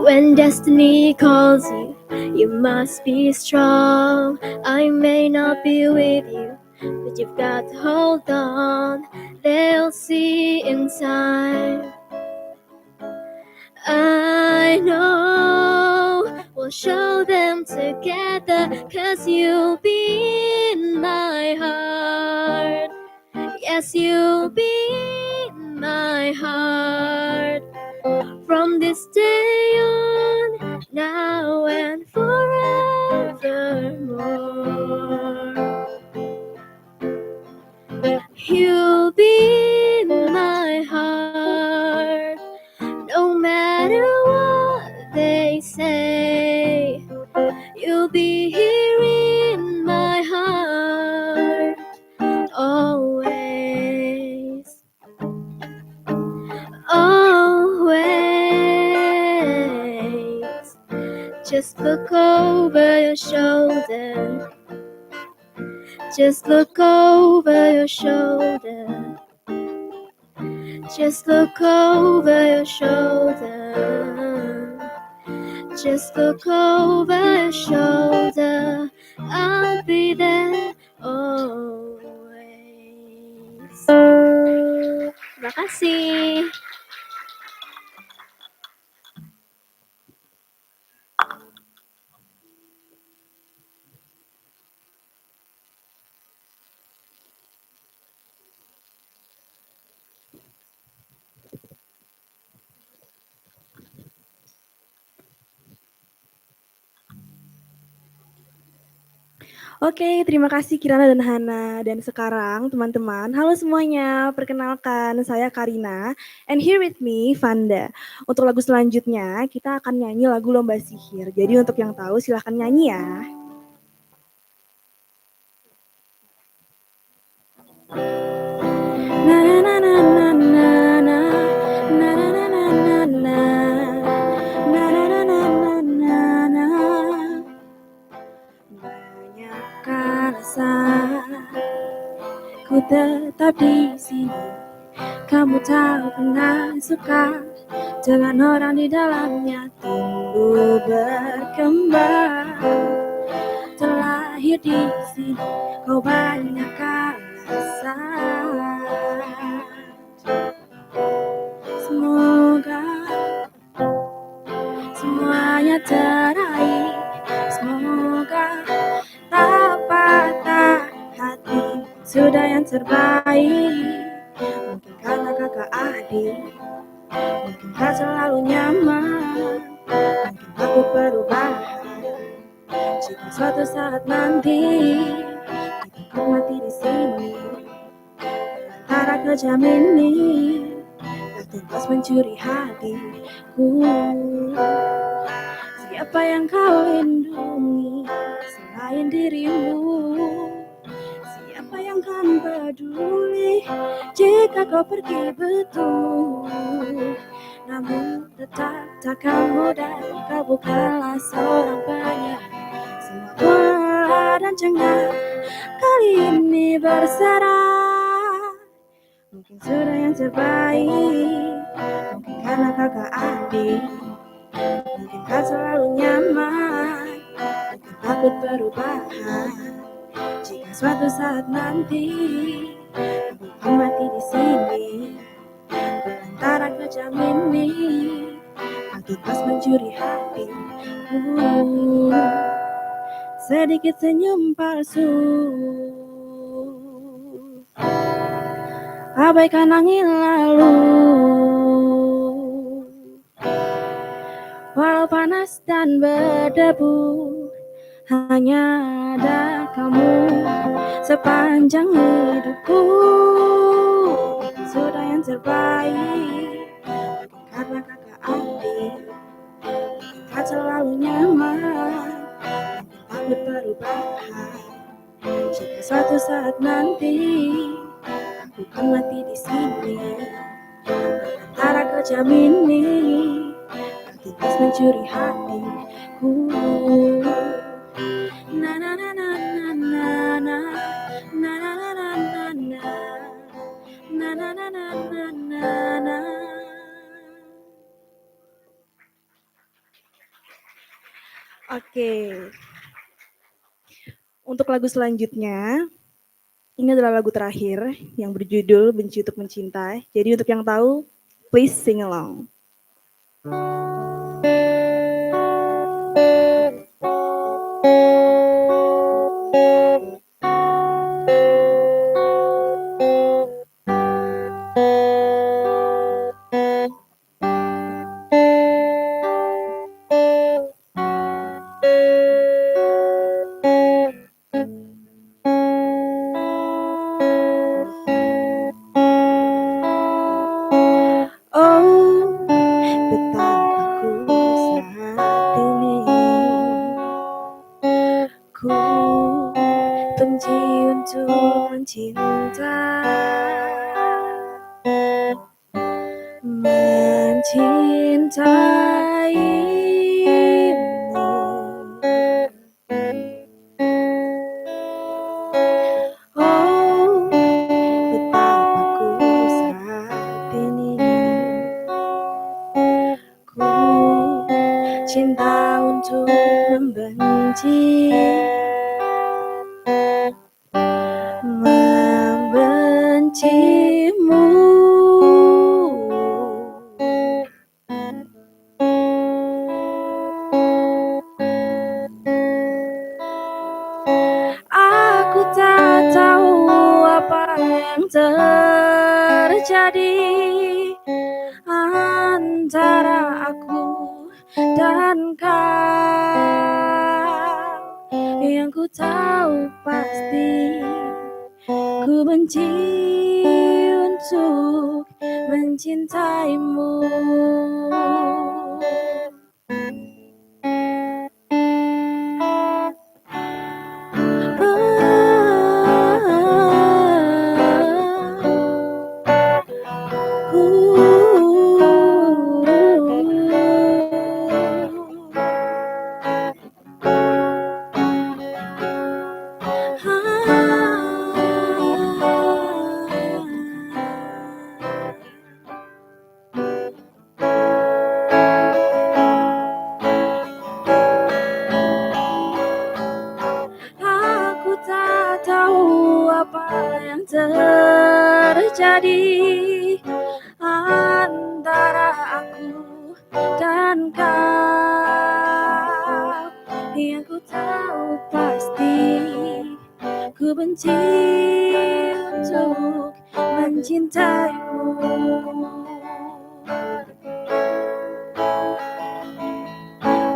When destiny calls you, you must be strong. I may not be with you, but you've got to hold on. They'll see in time. I know we'll show them together, 'cause you'll be in my heart. Yes, you'll be in my heart. From this day on, now and forevermore. You'll be in my heart, no matter what they say. You'll be here in my heart, always, always. Just look over your shoulder. Just look over your shoulder. Just look over your shoulder. Just look over your shoulder. I'll be there always. Terima kasih. Oke, terima kasih Kirana dan Hana. Dan sekarang teman-teman, halo semuanya. Perkenalkan, saya Karina. And here with me, Vanda. Untuk lagu selanjutnya, kita akan nyanyi lagu Lomba Sihir. Jadi untuk yang tahu, silahkan nyanyi ya. Na na na na na na na na na na na na na na na na. Banyakkan rasa ku tetap di sini, kamu tak pernah suka dengan orang di dalamnya tumbuh berkembang. Terlahir di sini kau banyak alasan. Semoga semuanya terakhir. Semoga tak patah hati. Sudah yang terbaik. Mungkin karena kakak adik, mungkin tak selalu nyaman, mungkin aku perubahan. Jika suatu saat nanti kita mati di sini, antara kejam ini tak tuntas mencuri hatiku. Siapa yang kau lindungi selain dirimu? Siapa yang kan peduli jika kau pergi betul? Namun tetap takkan mudah, kau bukanlah seorang penyerah. Semua pola dan cengar kali ini berserah. Mungkin sudah yang terbaik, mungkin karena kakak adik, mungkin tak selalu nyaman, mungkin takut perubahan. Jika suatu saat nanti aku akan mati di sini, berantara kejam ini, aku pas mencuri hatiku. Sedikit senyum palsu, abaikan angin lalu. Walau panas dan berdebu, hanya ada kamu sepanjang hidupku. Sudah yang terbaik, karena kakak adik, tak selalu nyaman, takut perubahan. Jika suatu saat nanti aku kan mati di sini, antara kejam ini, tuntas mencuri hatiku. Na na na na na na na na na na na na na na na na na na. Oke. Untuk lagu selanjutnya, ini adalah lagu terakhir yang berjudul Benci Untuk Mencintai. Jadi untuk yang tahu, please sing along. Cinta untuk membenci, membencimu. Aku tak tahu apa yang terjadi antara aku dan kau. Yang ku tahu pasti ku benci untuk mencintaimu. benci untuk mencintaimu.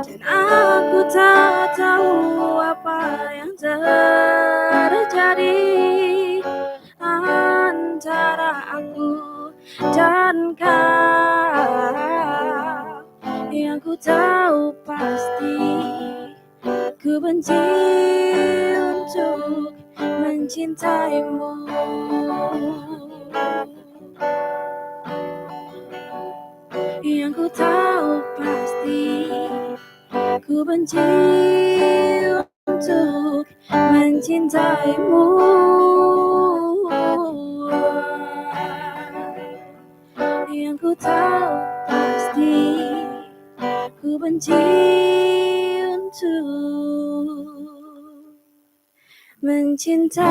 Dan aku tak tahu apa yang terjadi antara aku dan kau. Yang ku tahu pasti ku benci untuk mencintaimu. Yang ku tahu pasti ku benci untuk mencintaimu. Yang ku tahu pasti ku benci untuk mencintaimu.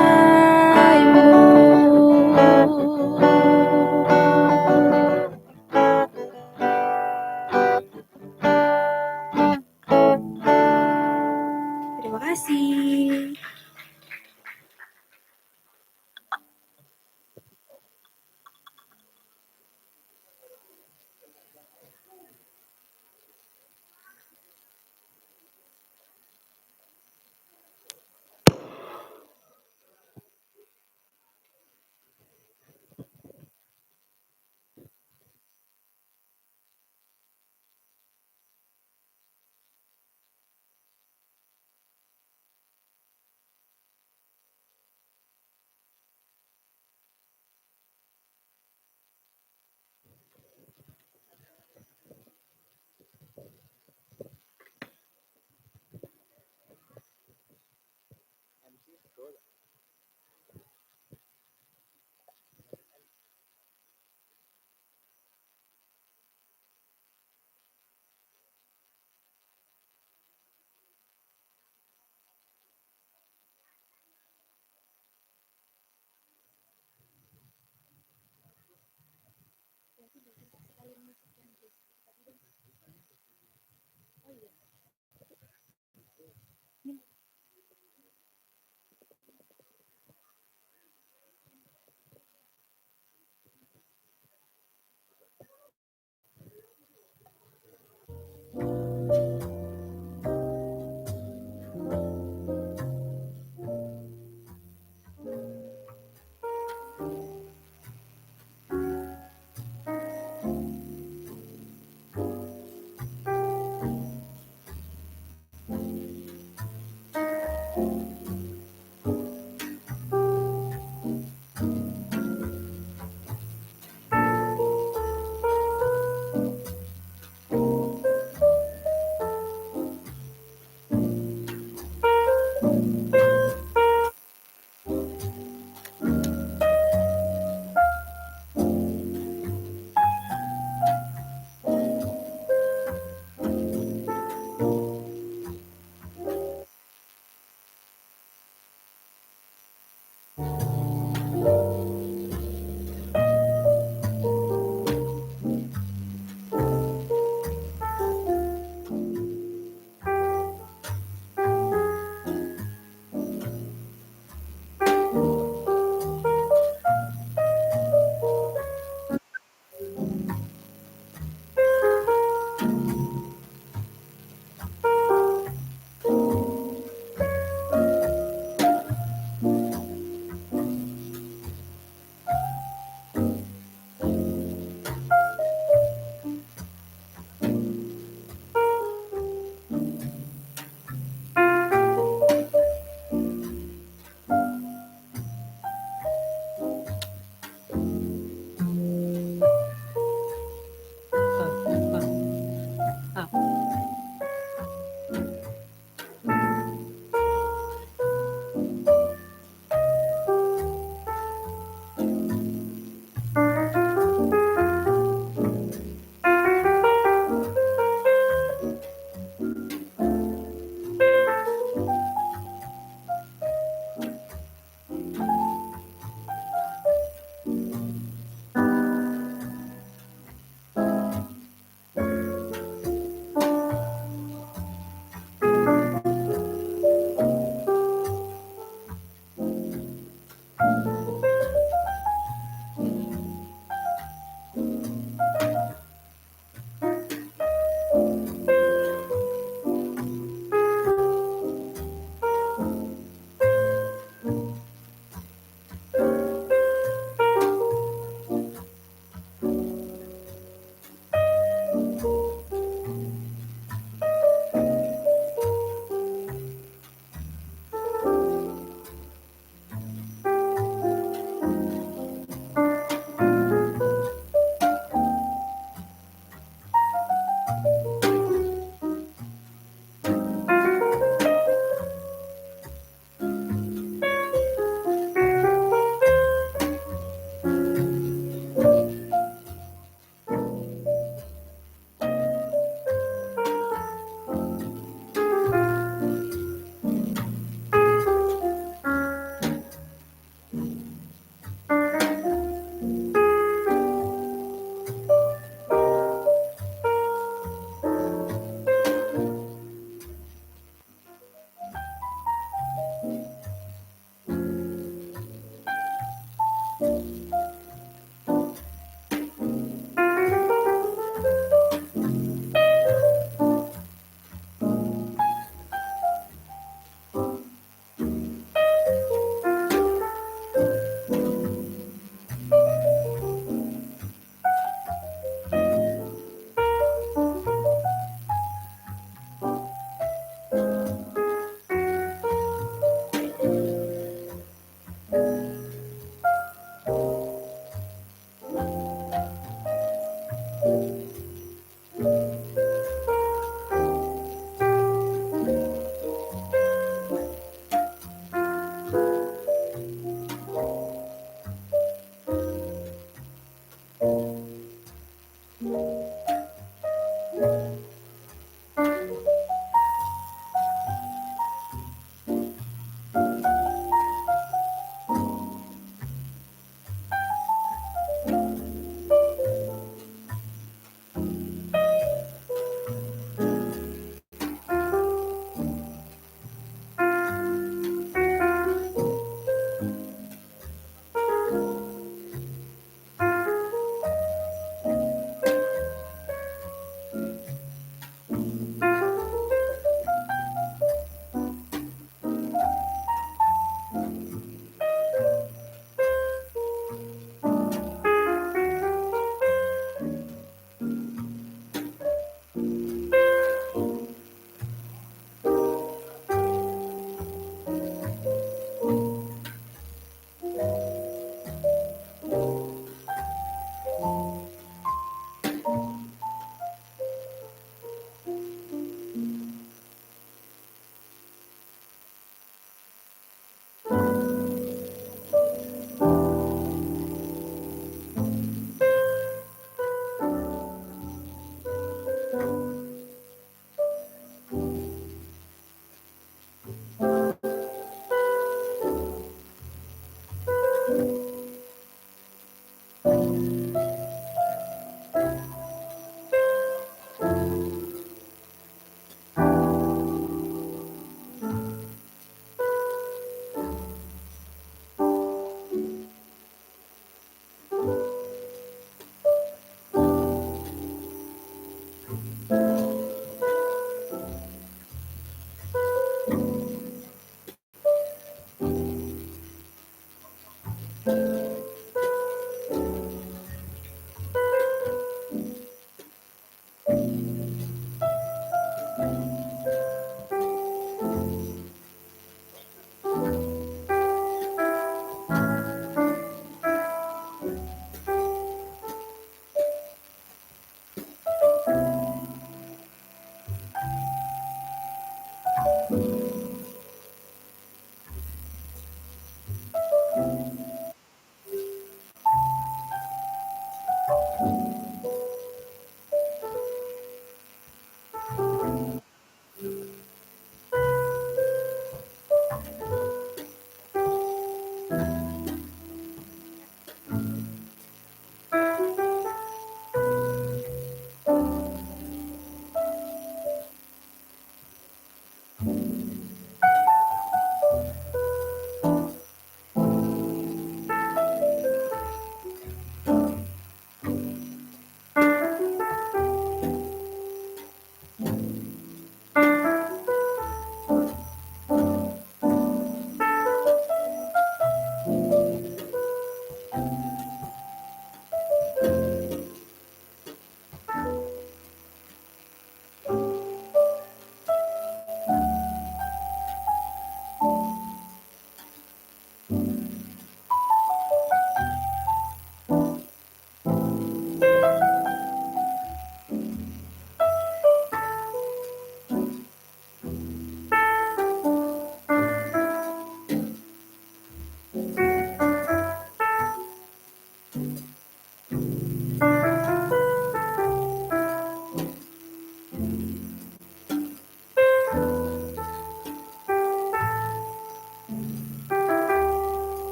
Terima kasih.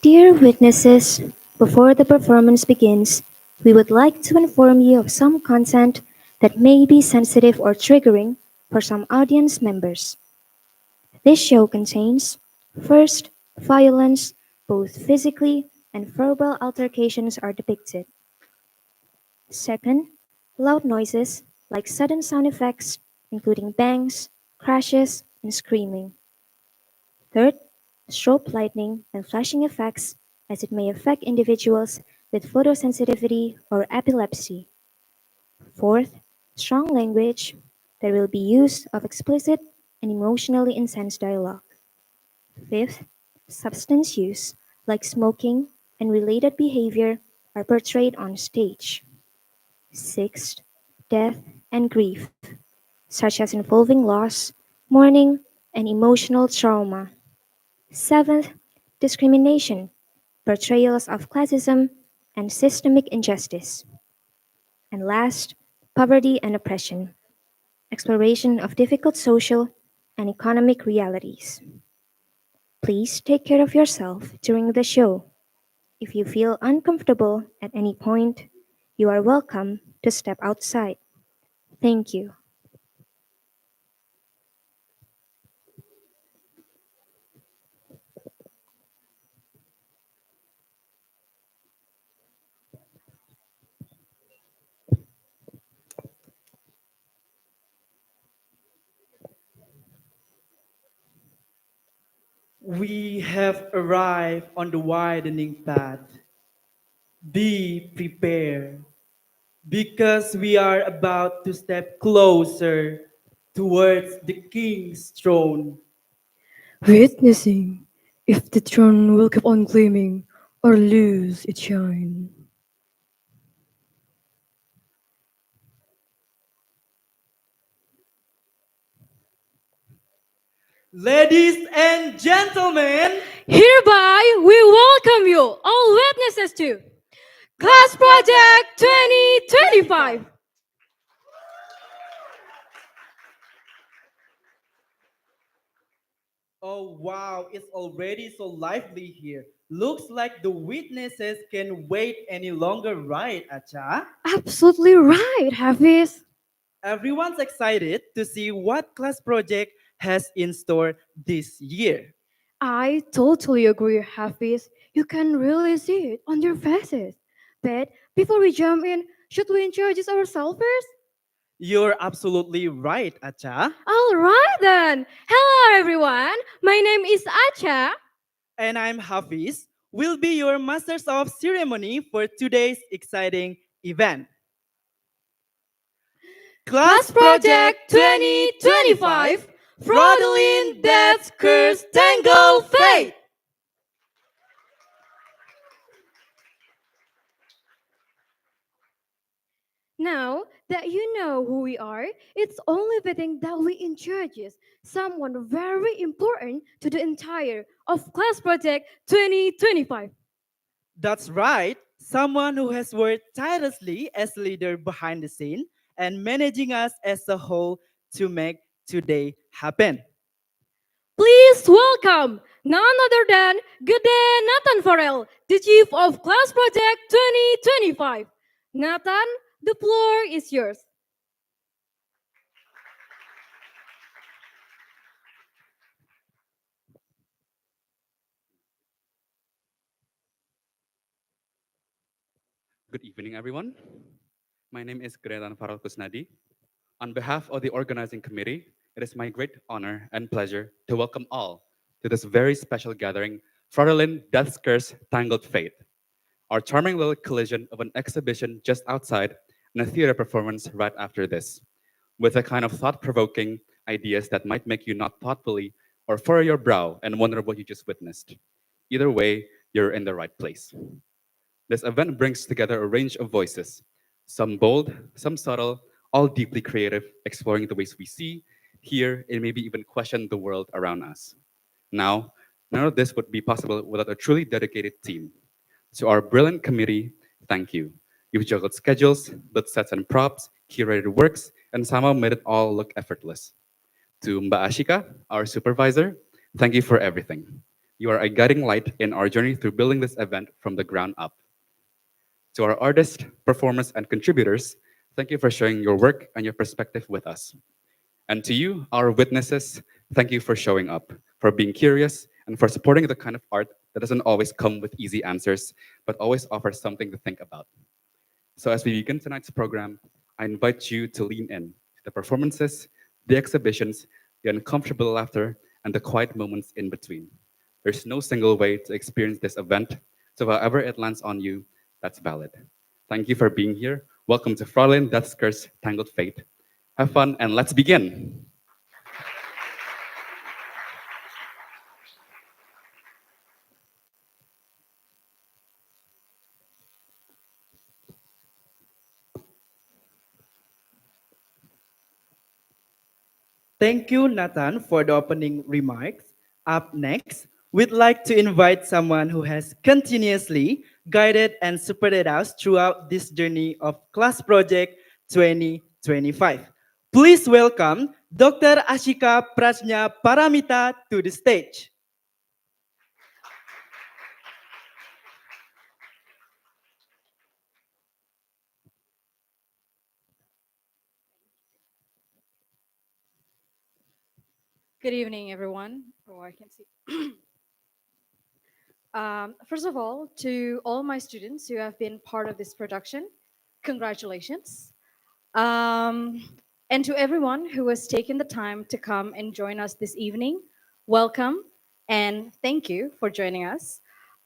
Dear witnesses, before the performance begins, we would like to inform you of some content that may be sensitive or triggering for some audience members. This show contains, first, violence, both physically and verbal altercations are depicted. Second, loud noises like sudden sound effects, including bangs, crashes, and screaming. Third, strobe lighting and flashing effects as it may affect individuals with photosensitivity or epilepsy. Fourth, strong language. There will be use of explicit and emotionally intense dialogue. Fifth, substance use, like smoking and related behavior, are portrayed on stage. Sixth, death and grief, such as involving loss, mourning, and emotional trauma. Seventh, discrimination, portrayals of classism and systemic injustice. And last, poverty and oppression, exploration of difficult social and economic realities. Please take care of yourself during the show. If you feel uncomfortable at any point, you are welcome to step outside. Thank you. We have arrived on the widening path. Be prepared because we are about to step closer towards the king's throne. Witnessing if the throne will keep on gleaming or lose its shine. Ladies and gentlemen, Hereby, we welcome you, all witnesses, to Class Project 2025. oh wow, it's already so lively here. Looks like the witnesses can wait any longer, right, Acha? Absolutely right, Hafiz. Everyone's excited to see what class project has in store this year. I totally agree, Hafiz. You can really see it on their faces. But before we jump in, should we introduce ourselves first? You're absolutely right, Acha. All right then. Hello, everyone. My name is Acha. And I'm Hafiz. We'll be your masters of ceremony for today's exciting event. Class Project 2025, Fraudelin Death Curse Tangled Fate. Now that you know who we are, it's only fitting that we introduce someone very important to the entire of Class Project 2025. That's right, someone who has worked tirelessly as leader behind the scene and managing us as a whole to make today happen. Please welcome none other than Gede Nathan Farrell, the Chief of Class Project 2025. Nathan, the floor is yours. Good evening, everyone. My name is Gretan Farol Kusnadi. On behalf of the organizing committee, it is my great honor and pleasure to welcome all to this very special gathering, Fraudelin Death's Curse Tangled Fate, our charming little collision of an exhibition just outside and a theater performance right after this, with a kind of thought-provoking ideas that might make you not thoughtfully or furrow your brow and wonder what you just witnessed. Either way, you're in the right place. This event brings together a range of voices, some bold, some subtle, all deeply creative, exploring the ways we see, hear, and maybe even question the world around us. Now, none of this would be possible without a truly dedicated team. To our brilliant committee, thank you. You've juggled schedules, built sets and props, curated works, and somehow made it all look effortless. To Mba Ashika, our supervisor, thank you for everything. You are a guiding light in our journey through building this event from the ground up. To our artists, performers, and contributors, thank you for sharing your work and your perspective with us. And to you, our witnesses, thank you for showing up, for being curious, and for supporting the kind of art that doesn't always come with easy answers, but always offers something to think about. So as we begin tonight's program, I invite you to lean in to the performances, the exhibitions, the uncomfortable laughter, and the quiet moments in between. There's no single way to experience this event, so however it lands on you, that's valid. Thank you for being here, Welcome to Fraudelin, Death's Curse, Tangled Fate. Have fun and let's begin. Thank you, Nathan, for the opening remarks. Up next, we'd like to invite someone who has continuously guided and supported us throughout this journey of Class Project 2025. Please welcome Dr. Ashika Prajna Paramita to the stage. Good evening, everyone. Oh, I can see. First of all, to all my students who have been part of this production, congratulations. Um, and to everyone who has taken the time to come and join us this evening, welcome and thank you for joining us.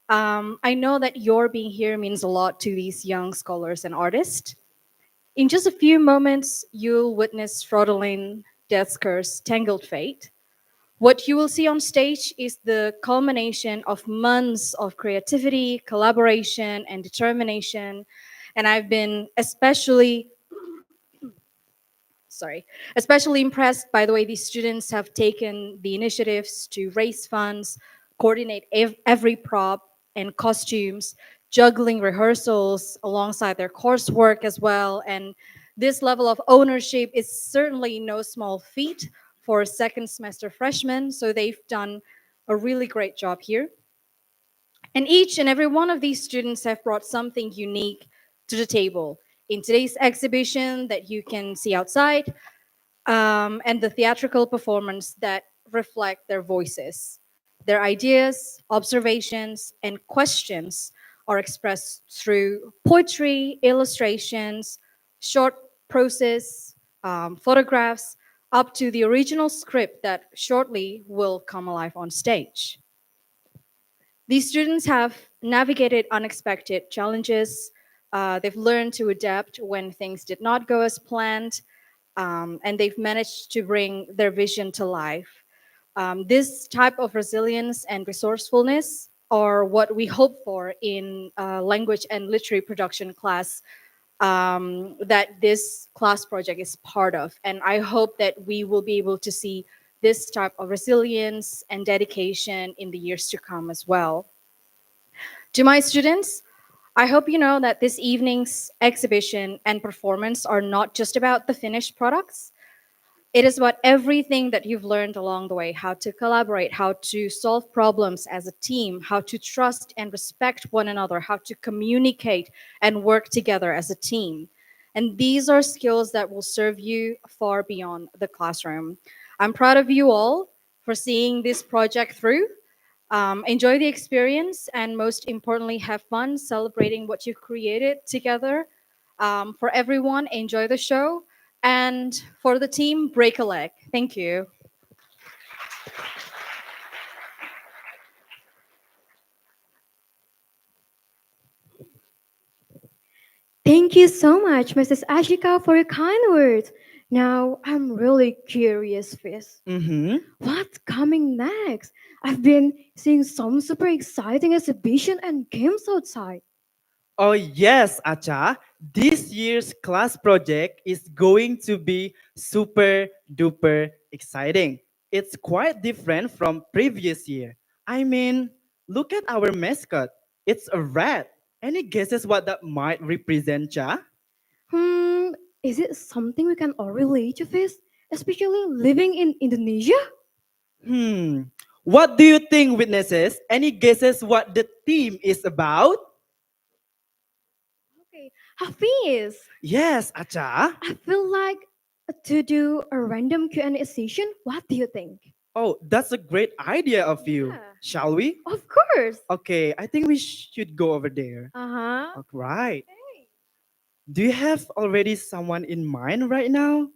I know that your being here means a lot to these young scholars and artists. In just a few moments, you'll witness Fraudelin, Death's Curse, Tangled Fate. What you will see on stage is the culmination of months of creativity, collaboration, and determination. And I've been especially impressed by the way these students have taken the initiatives to raise funds, coordinate every prop and costumes, juggling rehearsals alongside their coursework as well. And this level of ownership is certainly no small feat for second semester freshmen. So they've done a really great job here. And each and every one of these students have brought something unique to the table. In today's exhibition that you can see outside, and the theatrical performance that reflect their voices. Their ideas, observations, and questions are expressed through poetry, illustrations, short prose, photographs, up to the original script that shortly will come alive on stage. These students have navigated unexpected challenges. They've learned to adapt when things did not go as planned, and they've managed to bring their vision to life. This type of resilience and resourcefulness are what we hope for in language and literary production class that this class project is part of. And I hope that we will be able to see this type of resilience and dedication in the years to come as well. To my students, I hope you know that this evening's exhibition and performance are not just about the finished products. It is about everything that you've learned along the way: how to collaborate, how to solve problems as a team, how to trust and respect one another, how to communicate and work together as a team. And these are skills that will serve you far beyond the classroom. I'm proud of you all for seeing this project through. Enjoy the experience, and most importantly, have fun celebrating what you've created together. For everyone, enjoy the show. And for the team, break a leg. Thank you. Thank you so much, Mrs. Ashika, for your kind words. Now, I'm really curious, Fizz. Mm-hmm. What's coming next? I've been seeing some super exciting exhibition and games outside. Oh, yes, Acha. This year's class project is going to be super duper exciting. It's quite different from previous year. I mean, look at our mascot. It's a rat. Any guesses what that might represent, Cha? Hmm, is it something we can all relate to, Fizz? Especially living in Indonesia? Hmm. What do you think, witnesses? Any guesses what the theme is about? Okay, Hafiz, Yes, Acha. I feel like to do a random Q&A session. What do you think? Oh, that's a great idea of you. Yeah, Shall we? of course. Okay, I think we should go over there. Uh-huh. All right. Do you have already someone in mind right now?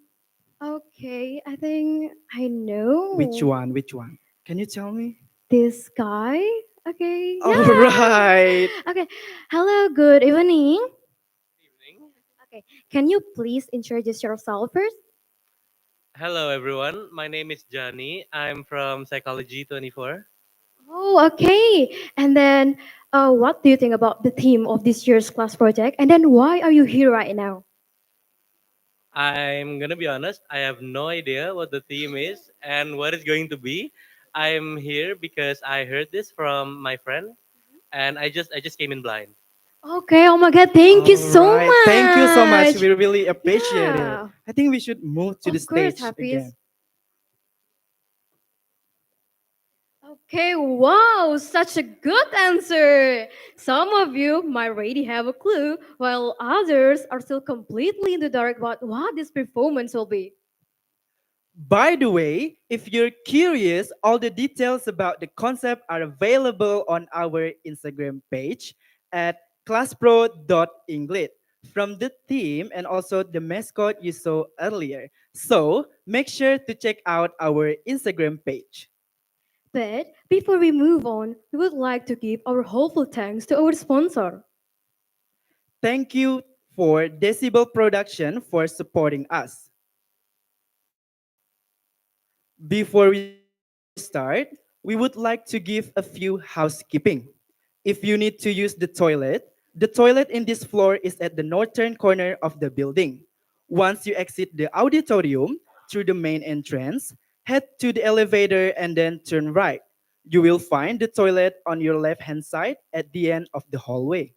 Okay, I think I Which know one? Which one? Can you tell me? this guy. Okay, All yeah. right. Okay, hello, good evening. Evening. Okay, can you please introduce yourself first? Hello, everyone. My name is Johnny. I'm from Psychology 24. Oh, okay. And then, what do you think about the theme of this year's class project? And then, why are you here right now? I'm gonna be honest, I have no idea what the theme is and what it's going to be. I'm here because I heard this from my friend and I just came in blind. Okay. Oh my God. Thank you All so right. Thank you so much. much. We really appreciate it. Yeah. I think we should move to the Of course, stage Hafiz. again. Okay, wow, such a good answer. Some of you might already have a clue, while others are still completely in the dark about what this performance will be. By the way, if you're curious, all the details about the concept are available on our Instagram page at classpro.inglit from the theme and also the mascot you saw earlier. So make sure to check out our Instagram page. But before we move on, we would like to give our hopeful thanks to our sponsor. Thank you for Decibel Production for supporting us. Before we start, we would like to give a few housekeeping. If you need to use the toilet in this floor is at the northern corner of the building. Once you exit the auditorium through the main entrance, head to the elevator and then turn right. You will find the toilet on your left hand side at the end of the hallway.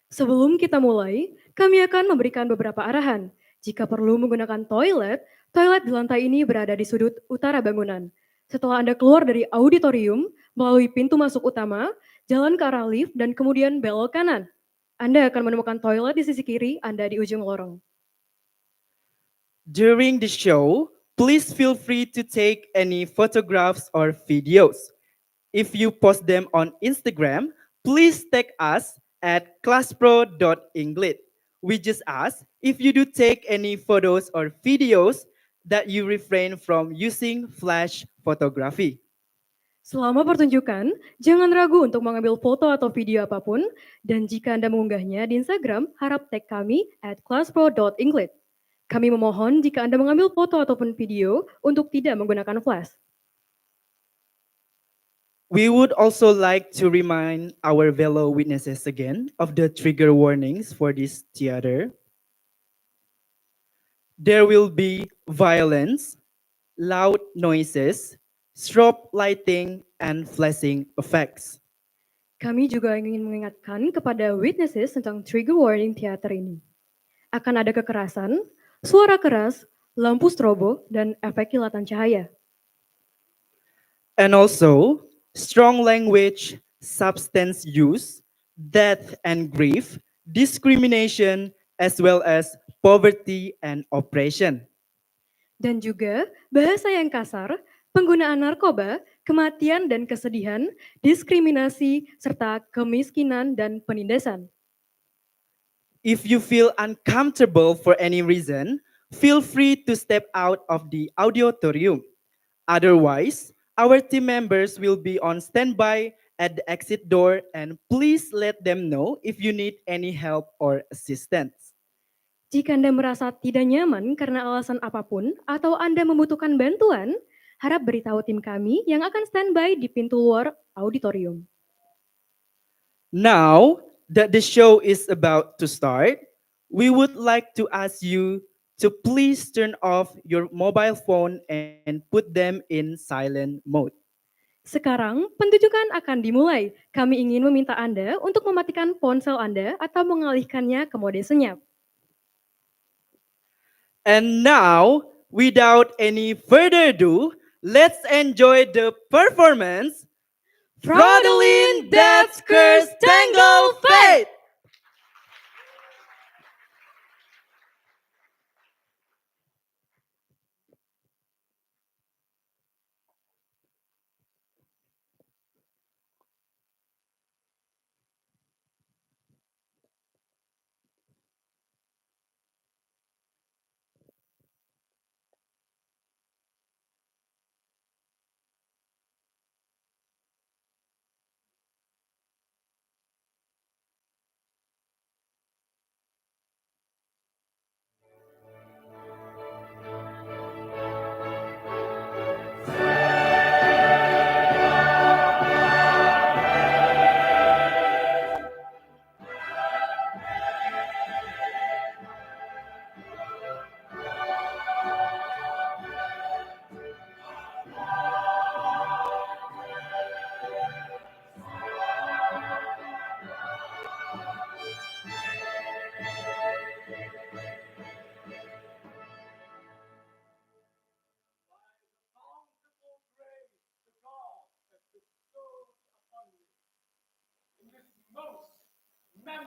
Sebelum kita mulai, kami akan memberikan beberapa arahan. Jika perlu menggunakan toilet, toilet di lantai ini berada di sudut utara bangunan. Setelah Anda keluar dari auditorium, melalui pintu masuk utama, jalan ke arah lift dan kemudian belok kanan. Anda akan menemukan toilet di sisi kiri Anda di ujung lorong. During the show, please feel free to take any photographs or videos. If you post them on Instagram, please tag us at classpro.inglit. We just ask if you do take any photos or videos that you refrain from using flash photography. Selama pertunjukan, jangan ragu untuk mengambil foto atau video apapun, dan jika Anda mengunggahnya di Instagram, harap tag kami at classpro.inglit. Kami memohon jika Anda mengambil foto ataupun video untuk tidak menggunakan flash. We would also like to remind our fellow witnesses again of the trigger warnings for this theater. There will be violence, loud noises, strobe lighting, and flashing effects. Kami juga ingin mengingatkan kepada witnesses tentang trigger warning teater ini. Akan ada kekerasan, suara keras, lampu strobo, dan efek kilatan cahaya. And also, strong language, substance use, death and grief, discrimination, as well as poverty and oppression. Dan juga bahasa yang kasar, penggunaan narkoba, kematian dan kesedihan, diskriminasi, serta kemiskinan dan penindasan. If you feel uncomfortable for any reason, feel free to step out of the auditorium. Otherwise, our team members will be on standby at the exit door and please let them know if you need any help or assistance. Jika Anda merasa tidak nyaman karena alasan apapun atau Anda membutuhkan bantuan, harap beritahu tim kami yang akan standby di pintu luar auditorium. Now that the show is about to start, we would like to ask you to please turn off your mobile phone and put them in silent mode. Sekarang, pentunjukan akan dimulai. Kami ingin meminta Anda untuk mematikan ponsel Anda atau mengalihkannya ke mode senyap. And now, without any further ado, let's enjoy the performance. Fraudelin, Death's Curse, Tangled Fate!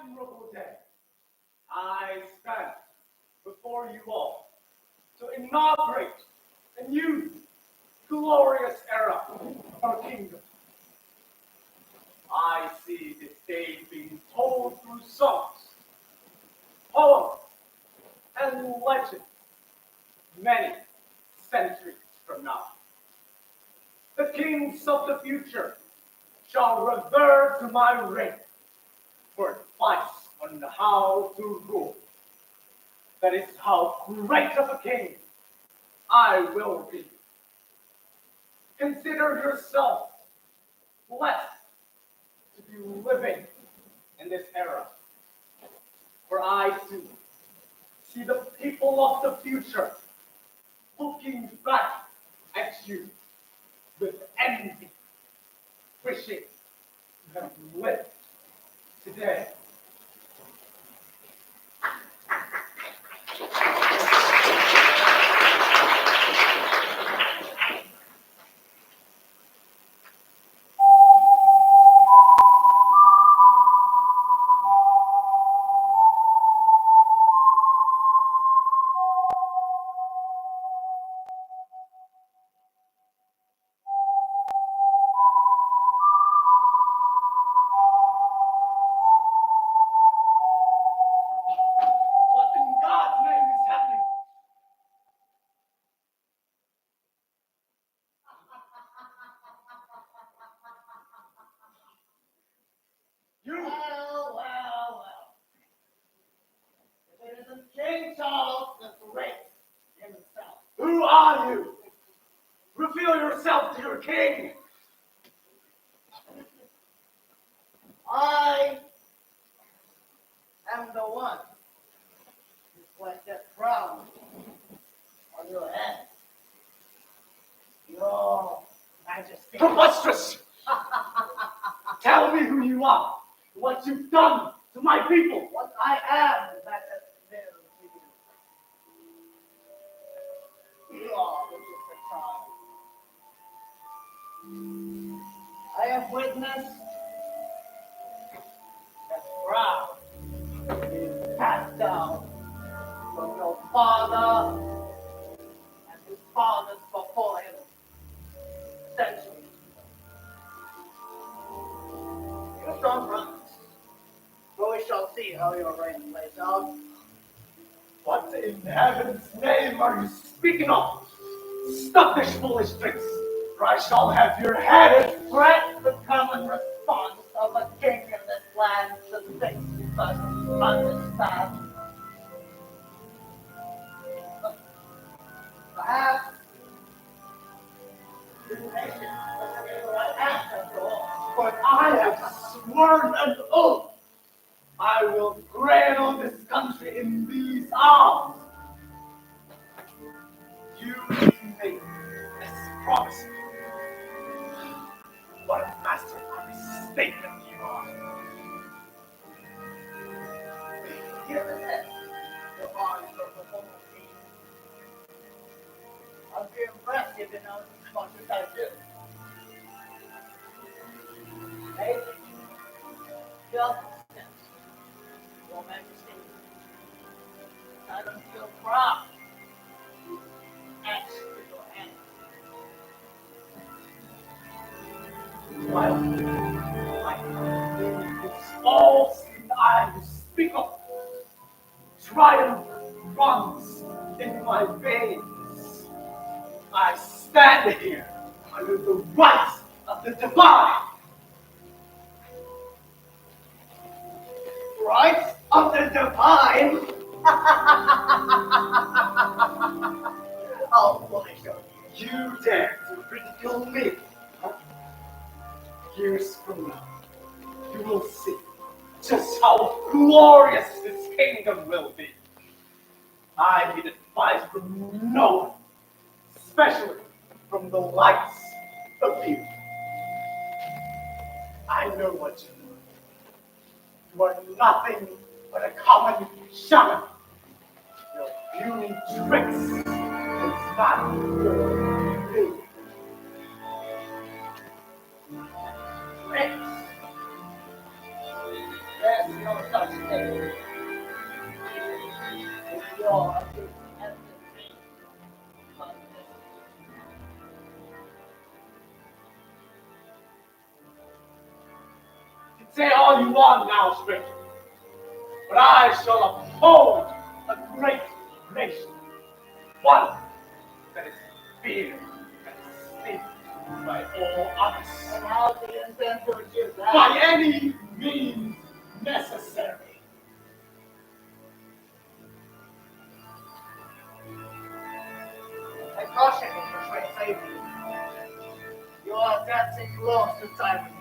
memorable day, I stand before you all to inaugurate a new glorious era of our kingdom. I see this day being told through songs, poems, and legends many centuries from now. The kings of the future shall revert to my reign for advice on how to rule. That is how great of a king I will be. Consider yourself blessed to be living in this era, for I too see the people of the future looking back at you with envy, wishing you have lived today. What in God's name is happening? You! Well. It isn't King Charles the Great himself. Who are you? Reveal yourself to your king. I am the one who placed that crown on your head. Your Majesty. Preposterous! Tell me who you are, what you've done to my people. What I am is that news to you. You are the different child. I have witnessed that crown being passed down from your father and his fathers before him centuries. You don't run, but we shall see how your reign plays out. What in heaven's name are you speaking of? Stop this foolish tricks, or I shall have your head. Threat the common response of a king in this land to things he doesn't understand. Perhaps this nation doesn't get the right answer to all. But I have sworn an oath. I will cradle this country in these arms. You made this promise. What a masterful statement you are. Here is it. Your bodies are the whole team. I'll be impressed if you know as much as I do. Maybe just since Your Majesty, I don't feel proud. Ask for your hand. While it's all seen I who speak of, triumph runs in my veins. I stand here under the rights of the divine. Rights of the divine? How foolish of you. You dare to ridicule me? Huh? Years from now, you will see just how glorious this kingdom will be. I need advice from no one, especially from the likes of you. I know what you are. You are nothing but a common shaman. Your beauty tricks is not your thing. Tricks? There's no such how you want now, stranger. But I shall uphold a great nation, one that is feared and esteemed by all others. And how do you intend to achieve that? By any means necessary. I caution you, for great safety. You are dancing close to tyranny.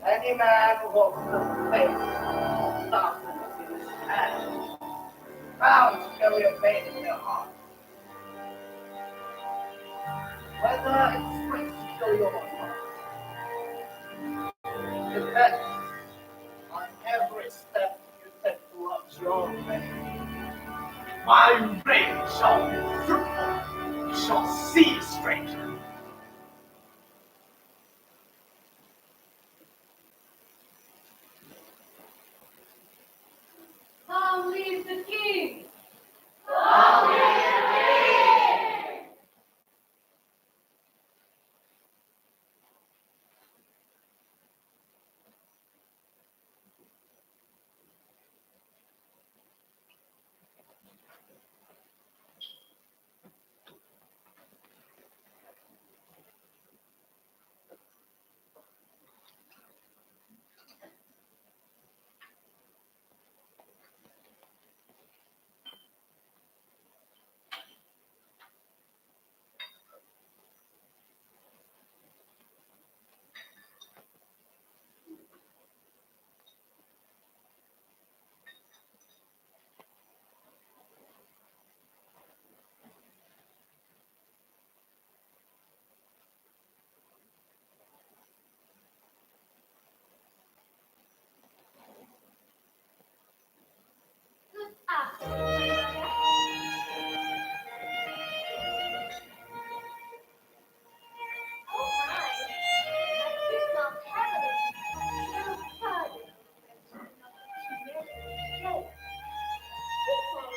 Any man who holds the faith darkness in his hand, bound to carry a pain in their heart. Whether it springs to kill you or not, depends on every step you take towards your fate. My reign shall be fruitful. You shall see, stranger. Long live the king! Good afternoon, my brother. Oh my, that is not heavenly. Your father not to marry today. People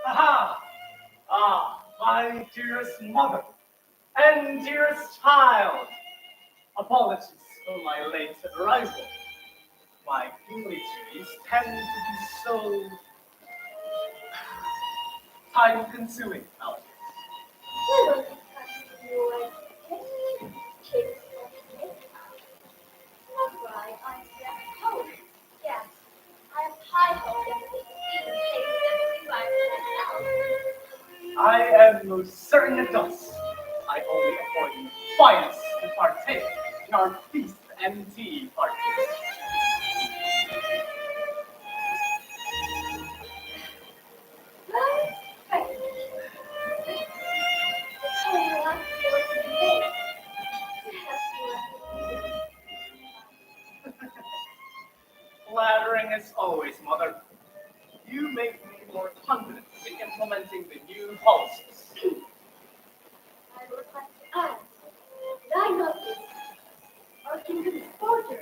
Aha! Ah, my dearest mother and dearest child. Apologies for my late arrival. My English tend to be so time-consuming nowadays. we will discuss you like any chicks of this house. That's why I'm here at home. Yes, I have high hope that this thing takes every myself. I am most certain it does. I only appoint the finest to partake in our feast and tea parties. Very strange. How you want for today? Perhaps you want to Flattering as always, mother. You make me more confident in implementing the new policies. I would like to ask, did I notice our kingdom's border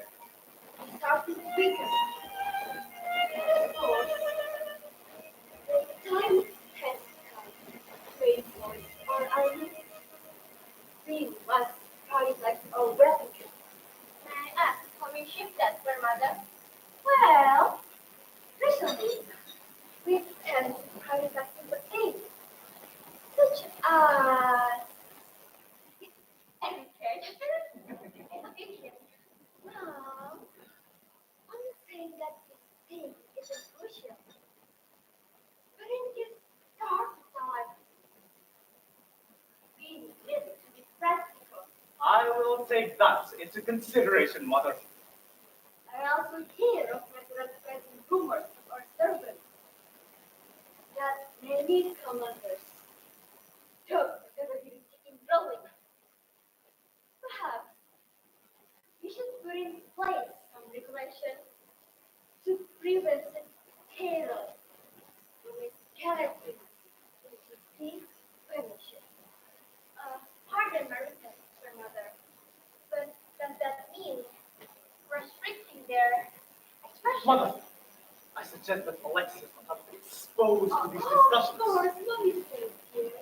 is southeast weaker? Or the time has come to reinforce our army? We must prioritize our weapons. May I ask how we shift that, grandmother? Well, recently we tend to prioritize the aid, such as education. Now, I'm saying that this thing isn't crucial. Couldn't you start by being able to be practical? I will take that into consideration, mother. I also hear of regular spreading rumors of our servants that many commanders took everything in drawing. Perhaps we should put in place some regulation to prevent terror from escalating into deep punishment. Pardon my request, grandmother, but does that mean restricting their expression? Mother, I suggest that Alexis will have to be exposed to these Of discussions. course, no mistake here.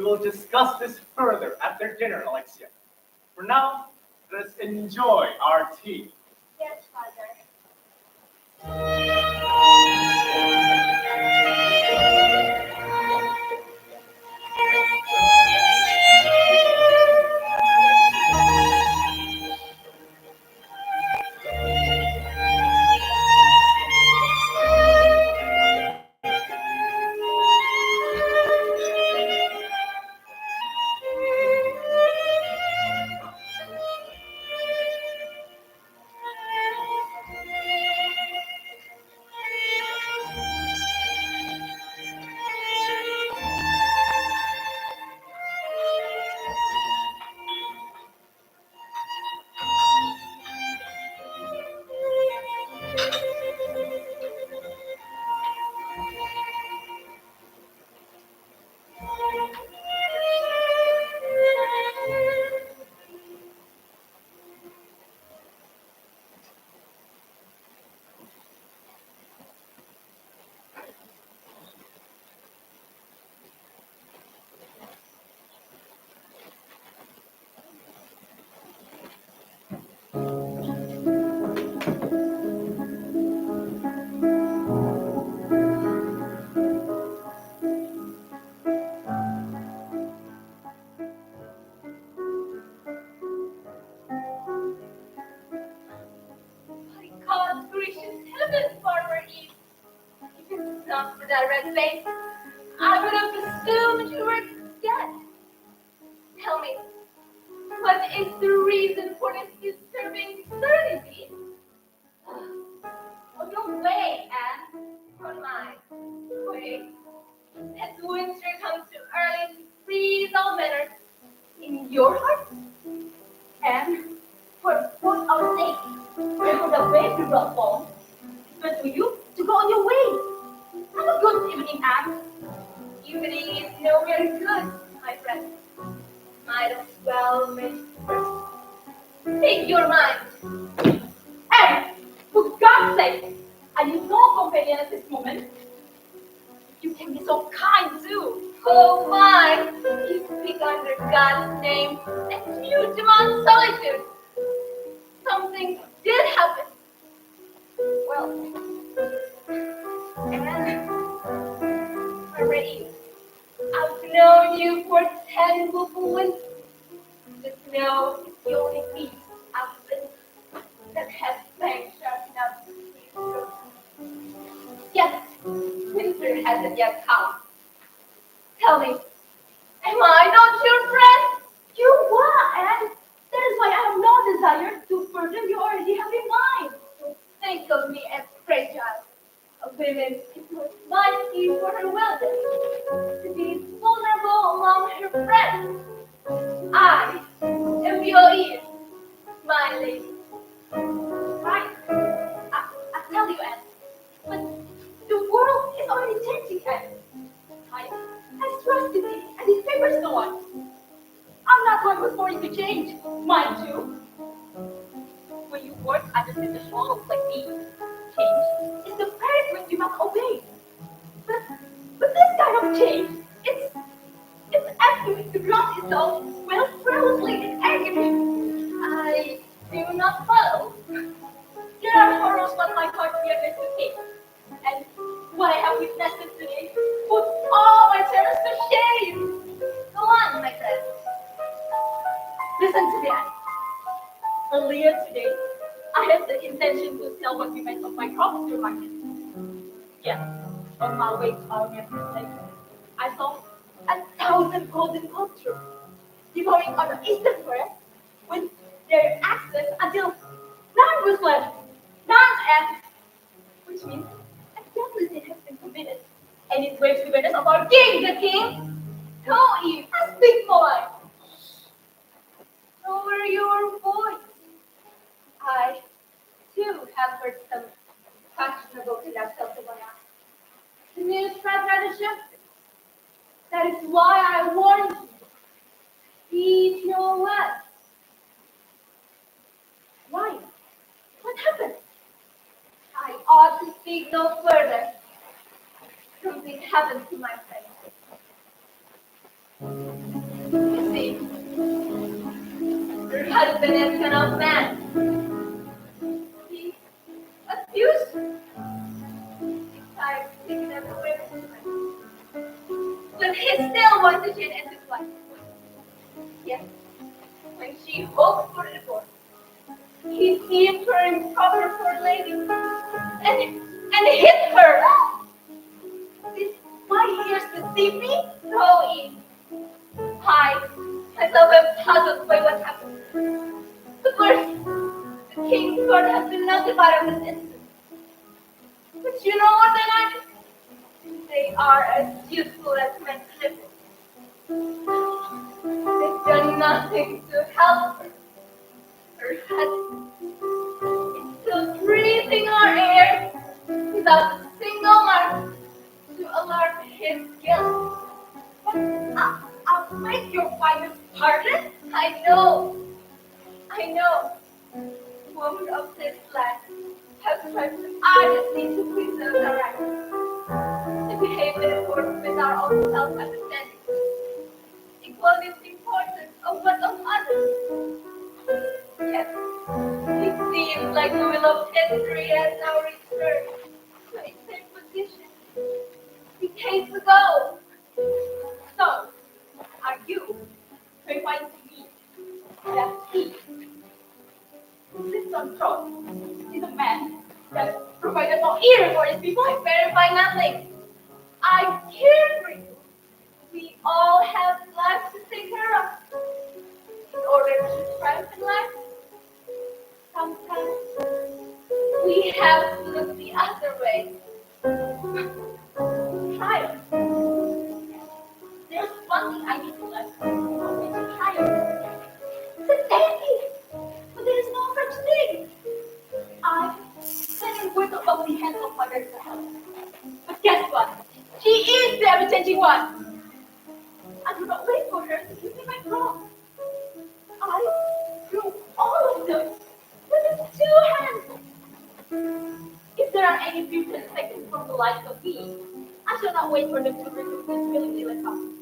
will discuss this further after dinner, Alexia. For now, let us enjoy our tea. Yes, Father. My God, gracious heavens, Farmer Eve! If it's not for that red face, I would have assumed you were dead. Tell me, what is the reason for this disturbing certainty? On your way, Anne, on mine. Wait, as winter comes too early to freeze all matters in your heart, and for our sake, for the way to brought home, but for you to go on your way. Have a good evening, Anne. Evening is nowhere good, my friend. Might as well make first. Take your mind. And, for God's sake, are you no companion at this moment? You can be so kind too. Oh my, you speak under God's name and you demand solitude. Something did happen. Well, and I'm ready. I've known you for 10 willful winters. Just know it's the only piece I've been that has been sharp enough to see through. Yet, winter hasn't yet come. Tell me, am I not your friend? You are, and that is why I have no desire to burden you already have in mind. Don't think of me as fragile. A woman is not easy for her well-being to be vulnerable among her friends. I am your ear, my lady. Right? I tell you, Anne, but the world is already changing, Anne. I trusted it, and it favors no one. I'm not one who's going to change, mind you. When you work under such a walls like me, change is the paragraph you must obey. But, but this kind of change, it's asking to drown itself well frivolously in agony. I do not follow. There are horrors what my heart fears to take. And what I have witnessed today puts all my terrors to shame. Go on, my friend. Listen to me, Anne. Earlier today, I had the intention to sell what remains of my crops to market. Yes, on my way to our next place, I saw 1,000 golden cultures devouring on the eastern forest with their axes until none was left. None, and which means a deadly sin has been committed. And it waves the banners of our king, the king. Go, Eve, and speak more. Lower your voice. I, too, have heard some fashionable conduct of the one eye. The news spread rather shifted. That is why I warned you. Speak no less. Why? What happened? I ought to speak no further. Something happened to my friend. You see, her husband is an old man. He abused her. He tried to take it away from her. But he still wanted to end his life. Yes, when she hoped for divorce, he deemed her improper for a lady and hit her. This why he used to see me so easy. I myself am puzzled by what happened. Of course, the king's court has been notified of this incident. But you know what they are? They are as useful as men slippers. They've done nothing to help her. Her husband is still breathing our air without a single mark to alarm his guilt. But I'll make your finest pardon. I know. Women of this land have tried honestly to preserve their rights, to behave in accordance with our own self-understanding. Equality is important of what of others. Yet, it seems like the wheel of history has now returned to its same position decades ago. So, are you replying to me that he, this control, is a man that provided no ear for his people? I verify nothing. I care for you. We all have lives to take care of. In order to thrive in life, sometimes we have to look the other way. Triumph. There's one thing I need to learn. It's triumph. Society. But there is no such thing. I stand in words above the hands of Mother to help. But guess what? She is the ever-changing one. I do not wait for her to give me my cross. I do all of them with just 2 hands. If there are any future seconds from the likes of me, I shall not wait for them to remove this willingly let come.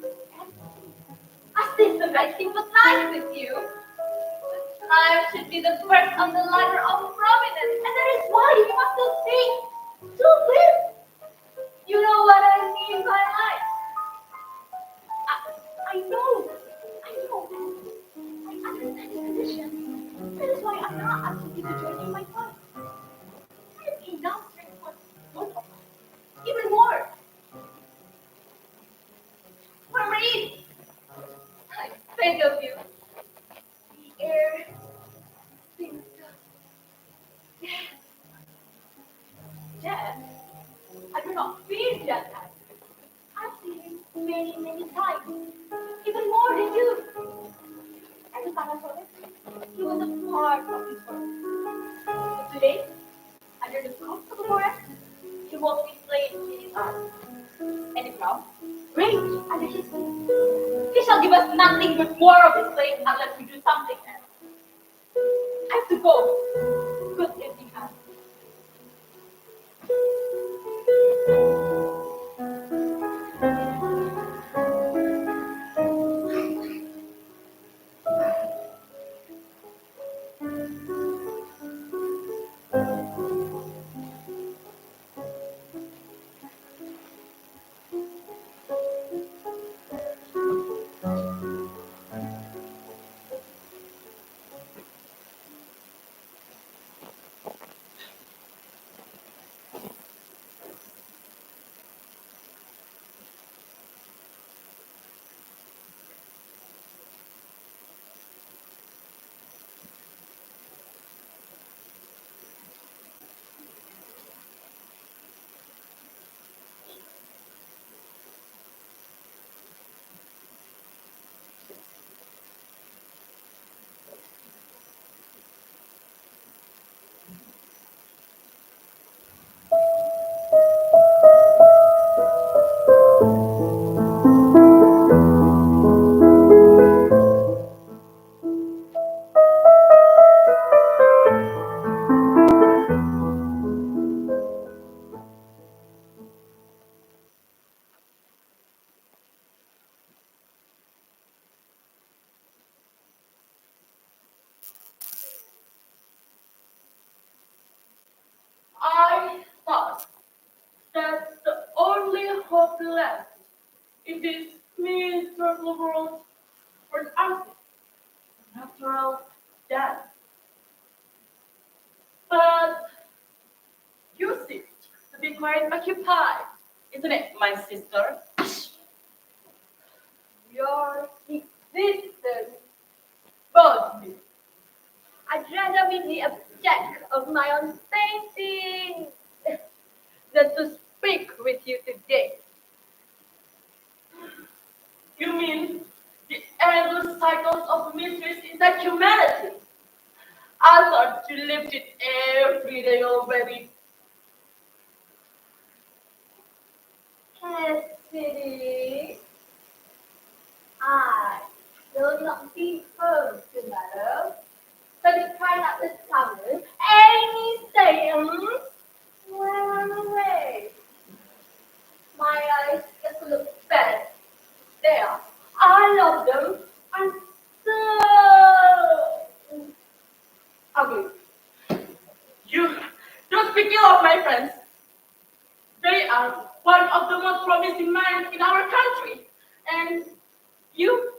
I see the right thing was nice with you. I should be the first on the ladder of prominence, and that is why you must still think, to live. You know what I mean by life. I know. I understand your condition. That is why I'm not asking you to join in my fight. I have enough strength for both of us. Even more. Marie, I beg of you. The air seems to death. I do not fear death. I've seen him many, many times. Even more than you. Every time I saw him, he was a part of this world. But today, under the cost of the forest, he won't be slain in his arms. And if now, rage under his feet. He shall give us nothing but more of his slaves unless we do something else. I have to go. Good empty hands. of glass in this miserable world for an artist, natural dance. But you seem to be quite occupied, isn't it, my sister? Your existence bothers me. I'd rather be the object of my own painting than to speak with you today. You mean the endless cycles of mysteries inside humanity? I thought you lived it every day already. Cassidy, I will not be home tomorrow, so you try not to summon any Satans while I'm away. My eyes get to look bad. There, I love them. I'm so ugly. You don't speak ill of my friends. They are one of the most promising minds in our country. And you,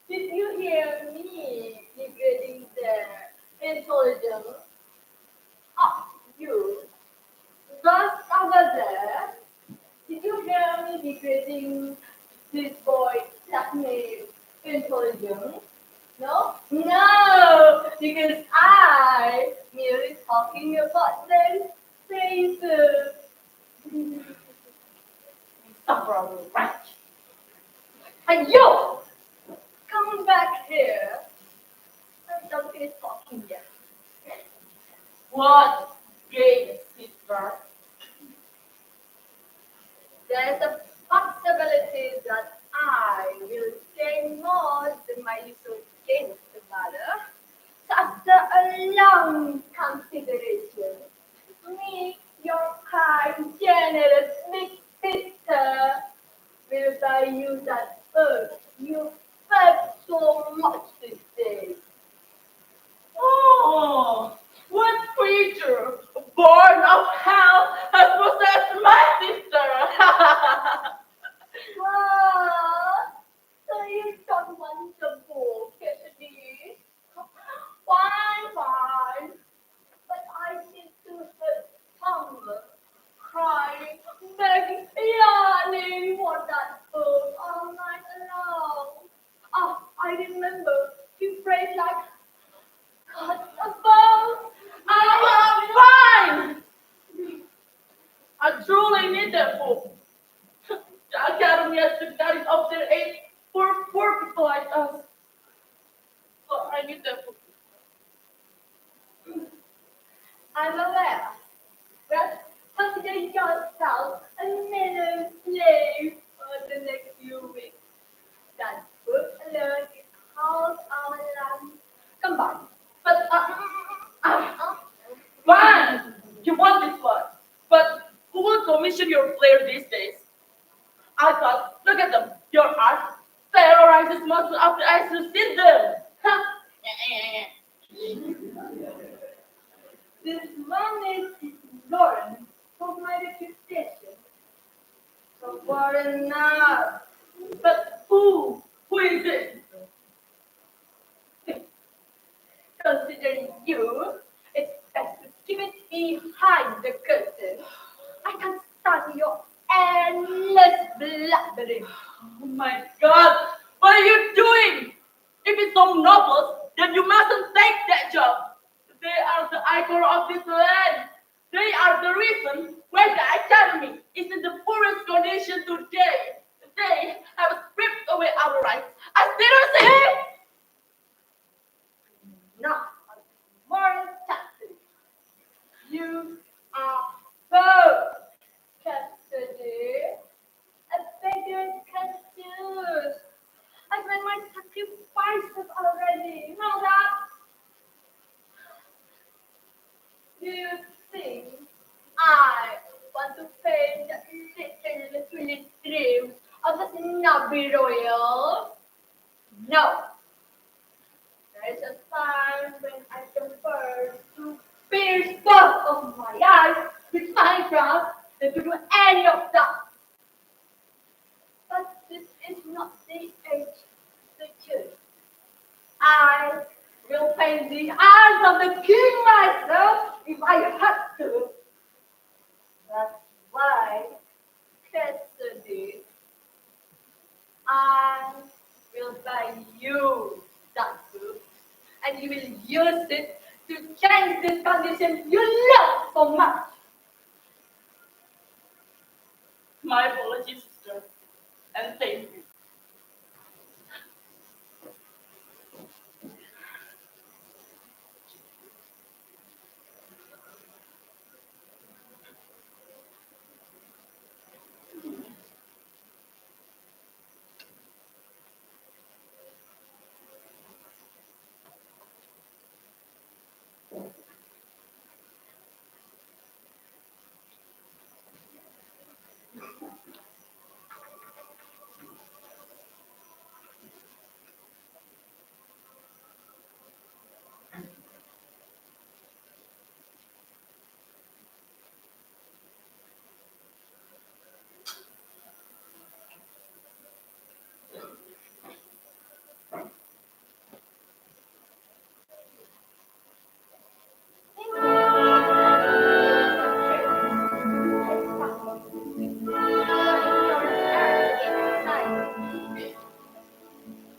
did you hear me degrading their intelligence? Oh, you, just over there. Did you hear me degrading this boy classmate intelligence? No? No! Because I merely talking about them faces. Insufferable wretch. And you! Come back here. I don't finish talking yet. What gay sister? There's a possibility that I will say more than my usual gangster mother. So after a long consideration, me, your kind, generous big sister, will buy you that bird you fed so much these days. Oh, what creature born of hell has possessed my sister? Ah, so you don't want the book, Cassidy? Fine, fine. But I seem to have hunger, crying, begging, yearning for that book all night long. Ah, I remember you prayed like God above. I am fine. I truly need that book. The Academy has to study up their age for poor people like us. So I need that book. I'm aware. But consider yourself a minimum slave for the next few weeks. That book alone is half our life combined. But fine, you want this one. But who will commission your flair these days? I thought, look at them. Your art terrorizes most after I see them. Huh? This one is ignorant of my reputation. So far enough. But who? Who is it? Considering you, it's best to keep it behind the curtain. I can stand your endless blabbering. Oh my God! What are you doing? If it's so noble, then you mustn't take that job. They are the icon of this land. They are the reason why the academy is in the poorest condition today. They have stripped away our rights. I still say, not moral justice. You are both custody. A beggar can choose. I've made my sacrifices already. You know that? Do you think I want to paint little Philip dreams of the snobby royal? No. There is a time when I prefer to pierce both of my eyes with my craft than to do any of that. But this is not the age to choose. I will paint the eyes of the king myself if I have to. That's why, Cassidy, I will buy you that book, and you will use it to change this condition you love so much. My apologies, sister, and thank you.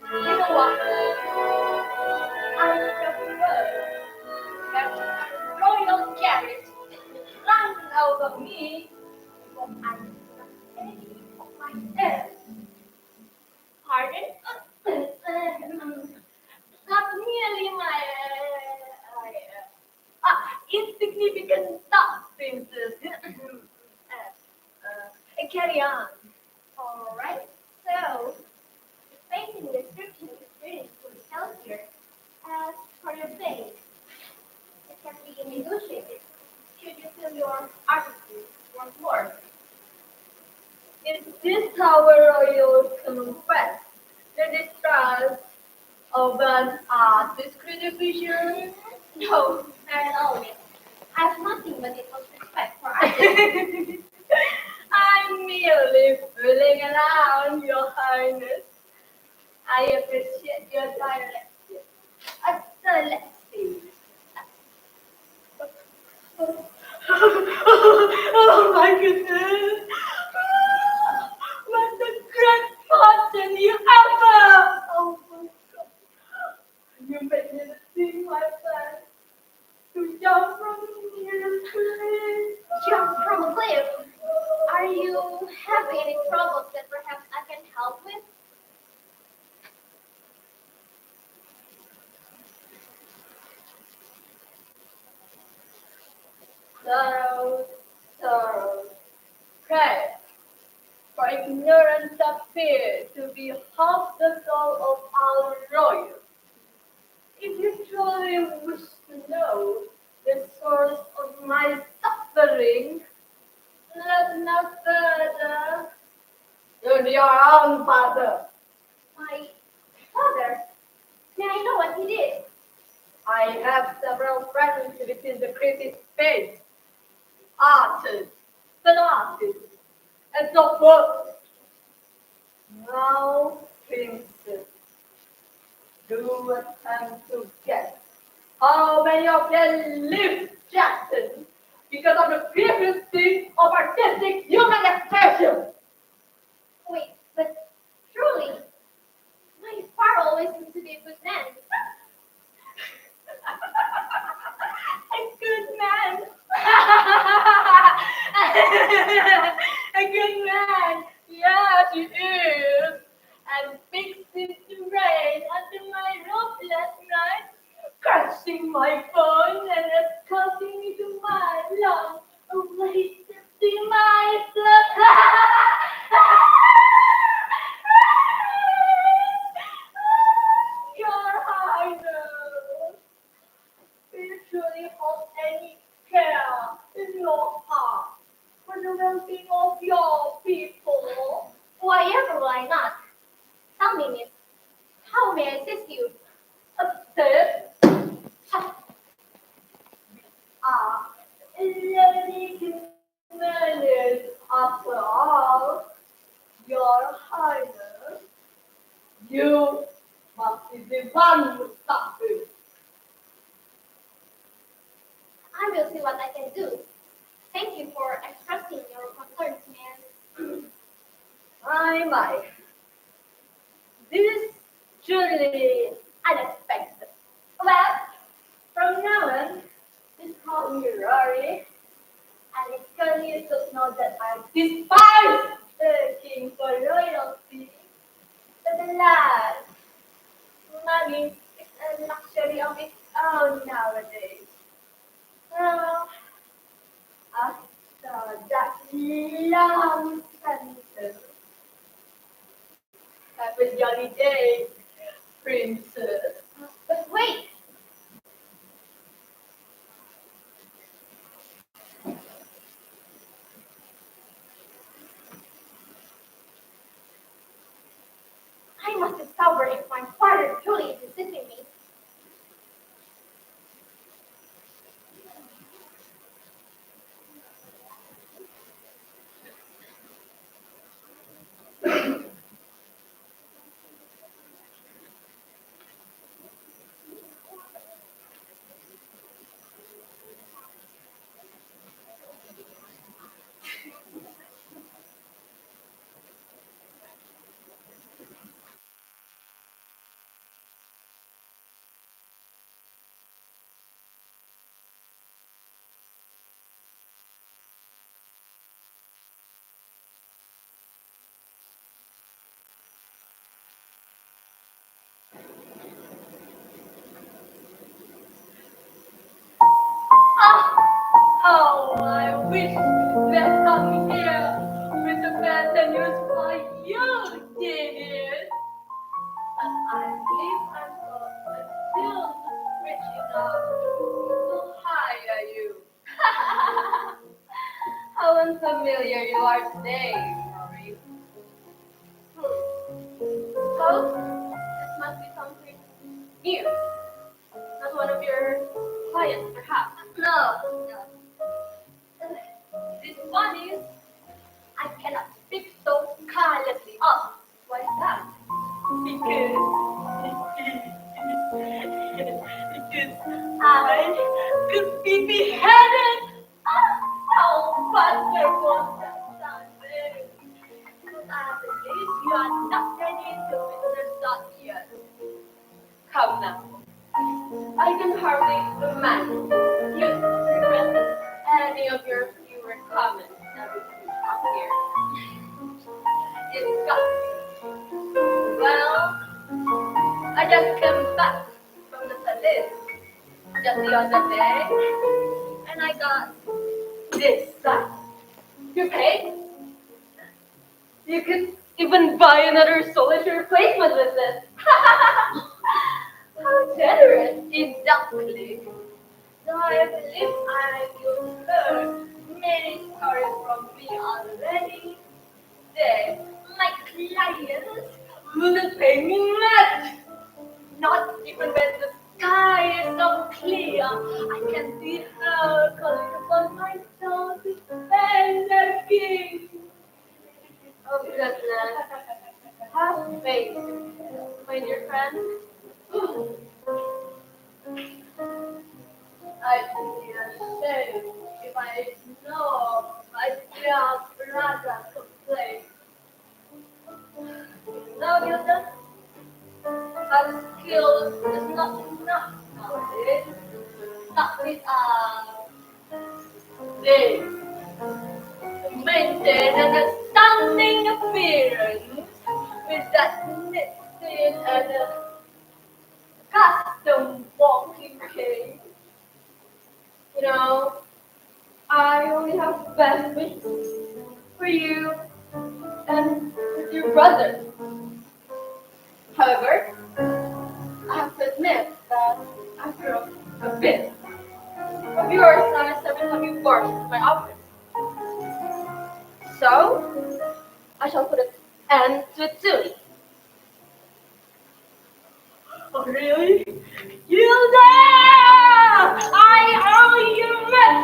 You know what? I prefer that royal carriage run out of me because I am not any of myself. Pardon? Not merely my insignificant thoughts, princess. Carry on. All right. So, the painting description is written for healthier. As for your face, it can be negotiated. Should you feel your artistry once more? Is this how a royal confess the distrust of an artist's criticism? No, not at all, miss. I have nothing but the utmost respect for artists. I'm merely fooling around, Your Highness. I appreciate your direction. So let's see. Oh my goodness! What a great fortune you ever! Oh my God! You made me see my plan to jump from here, please. Jump from a cliff. Are you having any troubles that perhaps I can help with? Sorrow. Pray, for ignorance appears to be half the soul of our royal. If you truly wish to know the source of my suffering, look no further than your own father. My father? May I know what he did? I have several friends within the creative space, artists, fellow artists, and so forth. Now, princess, do attempt to guess how many of them live Jackson because of the frequency of artistic human expression. Wait, but truly, my father always seems to be a good man. A good man. A good man. Yes, he is. And fixed it to rain under my roof last night, crushing my bones and escorting me to my lungs, away to see myself. Your Highness, do you truly hold any care in your heart for the well-being of your people? Why ever will I not? Tell me, miss, how may I assist you? Upstairs are 11 manners You must be the one who stopped it. I will see what I can do. Thank you for expressing your concerns, man. My. This is truly unexpected. Well, from now on, just call me Rory. And it's because you should know that I despise the king for royalty. But alas, money is a luxury of its own nowadays. Well, after that long sentence, have a jolly day, princess. But wait, I must discover if my father truly is deceiving me. Ah, how I wish you had come here with the better news for you, genius. But I believe I'm still rich enough to hire you. How unfamiliar you are today, Rory. So, this must be something new. Not one of your clients, perhaps. No, no. This one is I cannot speak so calmly. Oh, why is that? Because I could be beheaded. How wonderful that sounds. But I believe you are not ready to witness that yet. Come now. I can hardly imagine you regret any of your fewer comments every time you come here. It's got me. Well, I just came back from the Salid just the other day, and I got this back. You pay? You could even buy another soulish replacement with this. How generous, exactly. So I believe you've heard many stories from me already. Then my clients will pay me much. Not even when the sky is so clear, I can see her calling upon my soul to spend their king. Oh goodness, have faith, my dear friend. I'd be ashamed if I know my dear brother complained. No, Gilda, our skills is not enough nowadays. Not with this. To maintain an astounding appearance with that knitted and custom walking cane. You know, I only have best wishes for you and with your brother. However, I have to admit that after a bit of your size, every time you barge into my office. So, I shall put an end to it soon. Oh, really? You there! I owe you much!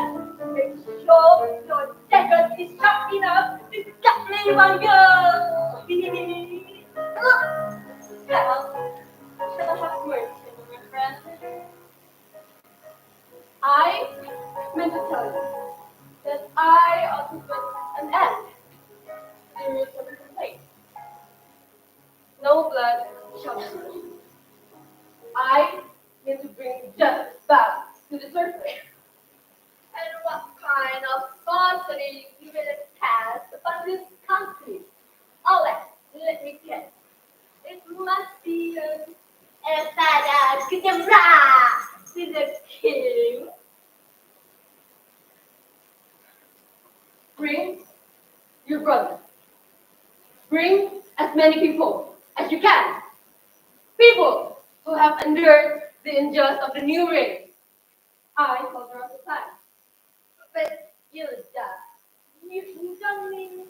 Make sure your dagger is sharp enough to cut me one girl! Look! Well, shall have mercy on my friend. I meant to tell you that I ought to put an end to your some complaint. No blood shall be spilled. I mean to bring justice back to the surface. And what kind of sorcery you will cast upon this country? Oh, let me guess. It must be Espada Kedavra to the king. Bring your brother. Bring as many people as you can. People who have endured the injustice of the new reign. I told her of the plan. But you don't mean.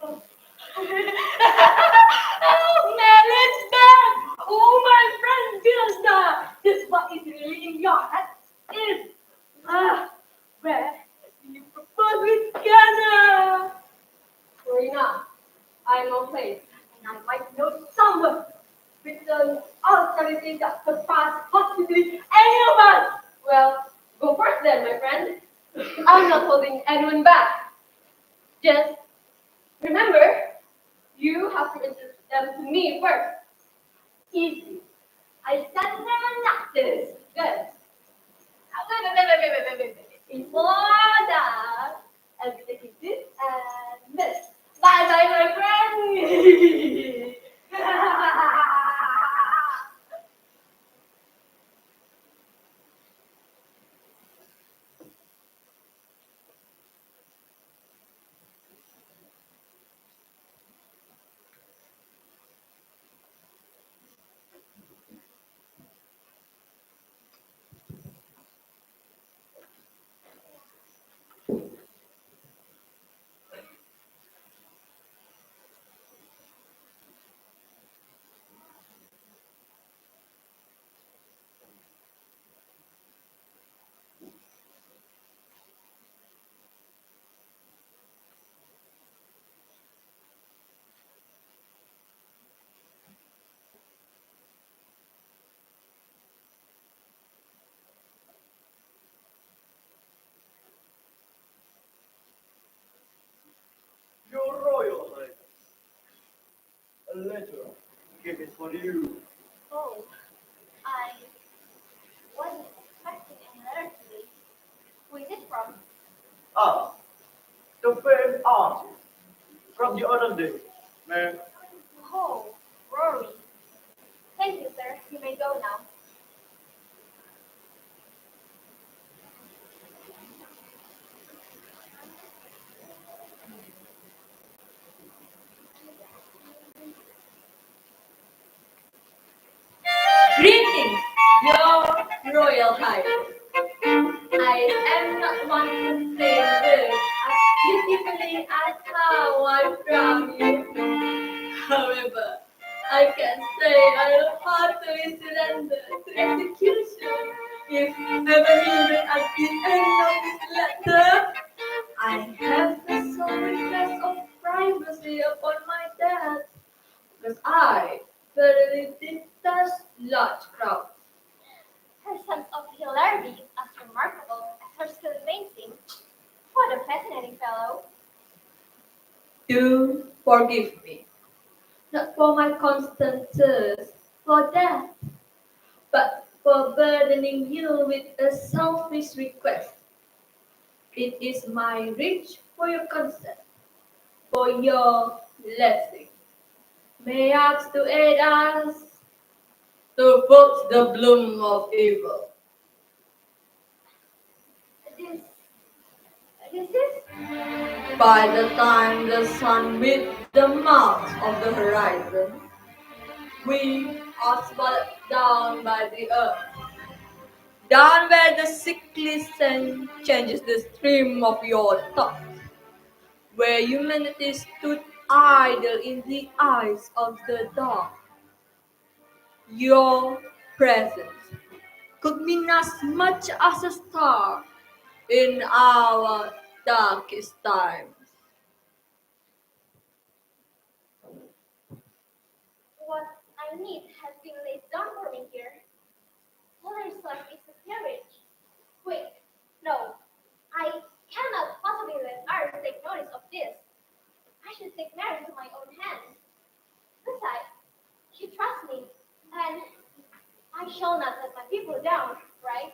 Oh. Oh, man, it's bad! Oh, my friend Gilda! This what is really in your head is. Where do you propose with Ghana? Corina, I know place, and I might know someone with an authority that surpasses possibly any of us. Well, go first then, my friend. I'm not holding anyone back. Just remember, you have to introduce them to me first. Easy. I stand notice. Good. Wait. Before that, I'll be taking this and this. Bye bye, my friend. Your Royal Highness, a letter given for you. Oh, I wasn't expecting any letter today. Who is it from? Ah, the famed artist from the other day, ma'am. Oh, Rory. Thank you, sir. You may go now. Greetings, your Royal Highness. I am not one to say words as beautifully as how I drown you. However, I can say I'll heartily surrender to execution if ever needed at the end of this letter. I have the sole request of privacy upon my death, because I thoroughly detest large crowds. Her sense of hilarity is as remarkable as her skill in painting. What a fascinating fellow. Do forgive me, not for my constant thirst for death, but for burdening you with a selfish request. It is my wish for your consent, for your blessing. May I ask to aid us to put the bloom of evil. This, this is By the time the sun meets the marks of the horizon, we are swallowed down by the earth. Down where the sickly sun changes the stream of your thoughts, where humanity stood idle in the eyes of the dark. Your presence could mean as much as a star in our darkest times. my need has been laid down for me here. All there is left is the carriage. Wait, no, I cannot possibly let others take notice of this. I should take matters into my own hands. Besides, she trusts me, and I shall not let my people down, right?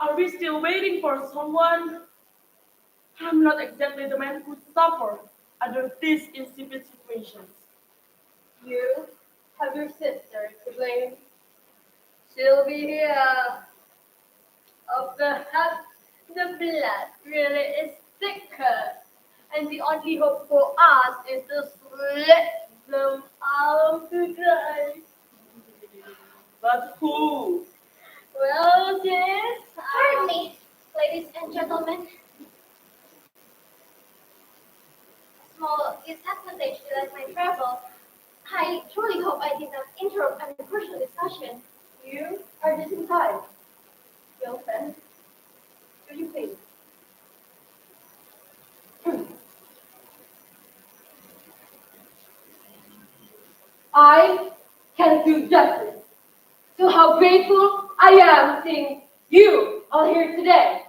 Are we still waiting for someone? I'm not exactly the man who suffered under these insipid situations. You have your sister to blame. She'll be here. Of perhaps the blood really is thicker, and the only hope for us is to slit them out to dry. But who? Well, sis, Pardon me, ladies and gentlemen. Small disadvantage to let my travel. I truly hope I did not interrupt an crucial discussion. you are just in time. Young friend, do you think? I can do justice to how grateful I am seeing you all here today.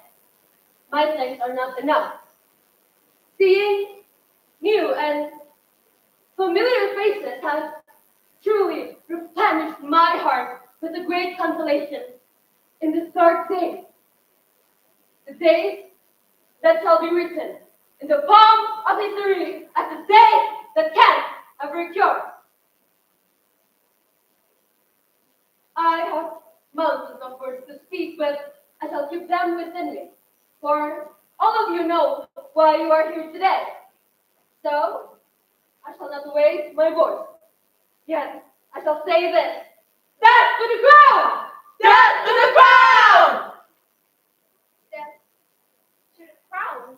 My thanks are not enough. Seeing new and familiar faces has truly replenished my heart with a great consolation in this dark day. The days that shall be written in the palm of history as the day that can't ever cure. I have mountains of words to speak, but I shall keep them within me. For all of you know why you are here today. So, I shall not waste my voice. Yes, I shall say this. Death to the ground! Death to the ground! Death to the crown.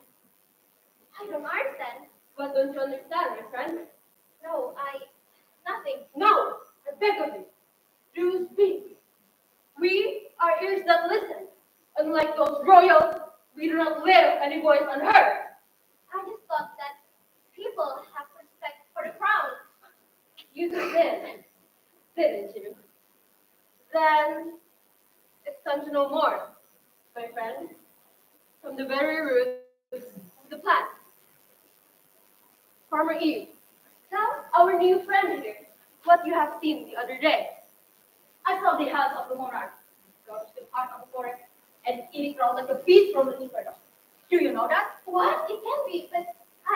I don't understand. What don't you understand, my friend? No, nothing. No, I beg of you. Do speak. We are ears that listen. Unlike those royals, we do not live any voice unheard. I just thought that people have respect for the crown. You did, didn't you? Then it's time to know more, my friend. From the very roots of the plant. Farmer Eve, tell our new friend here what you have seen the other day. I saw the house of the monarch go to the part of the forest and eat it raw like a beast from the inferno. Do you know that? What? It can be, but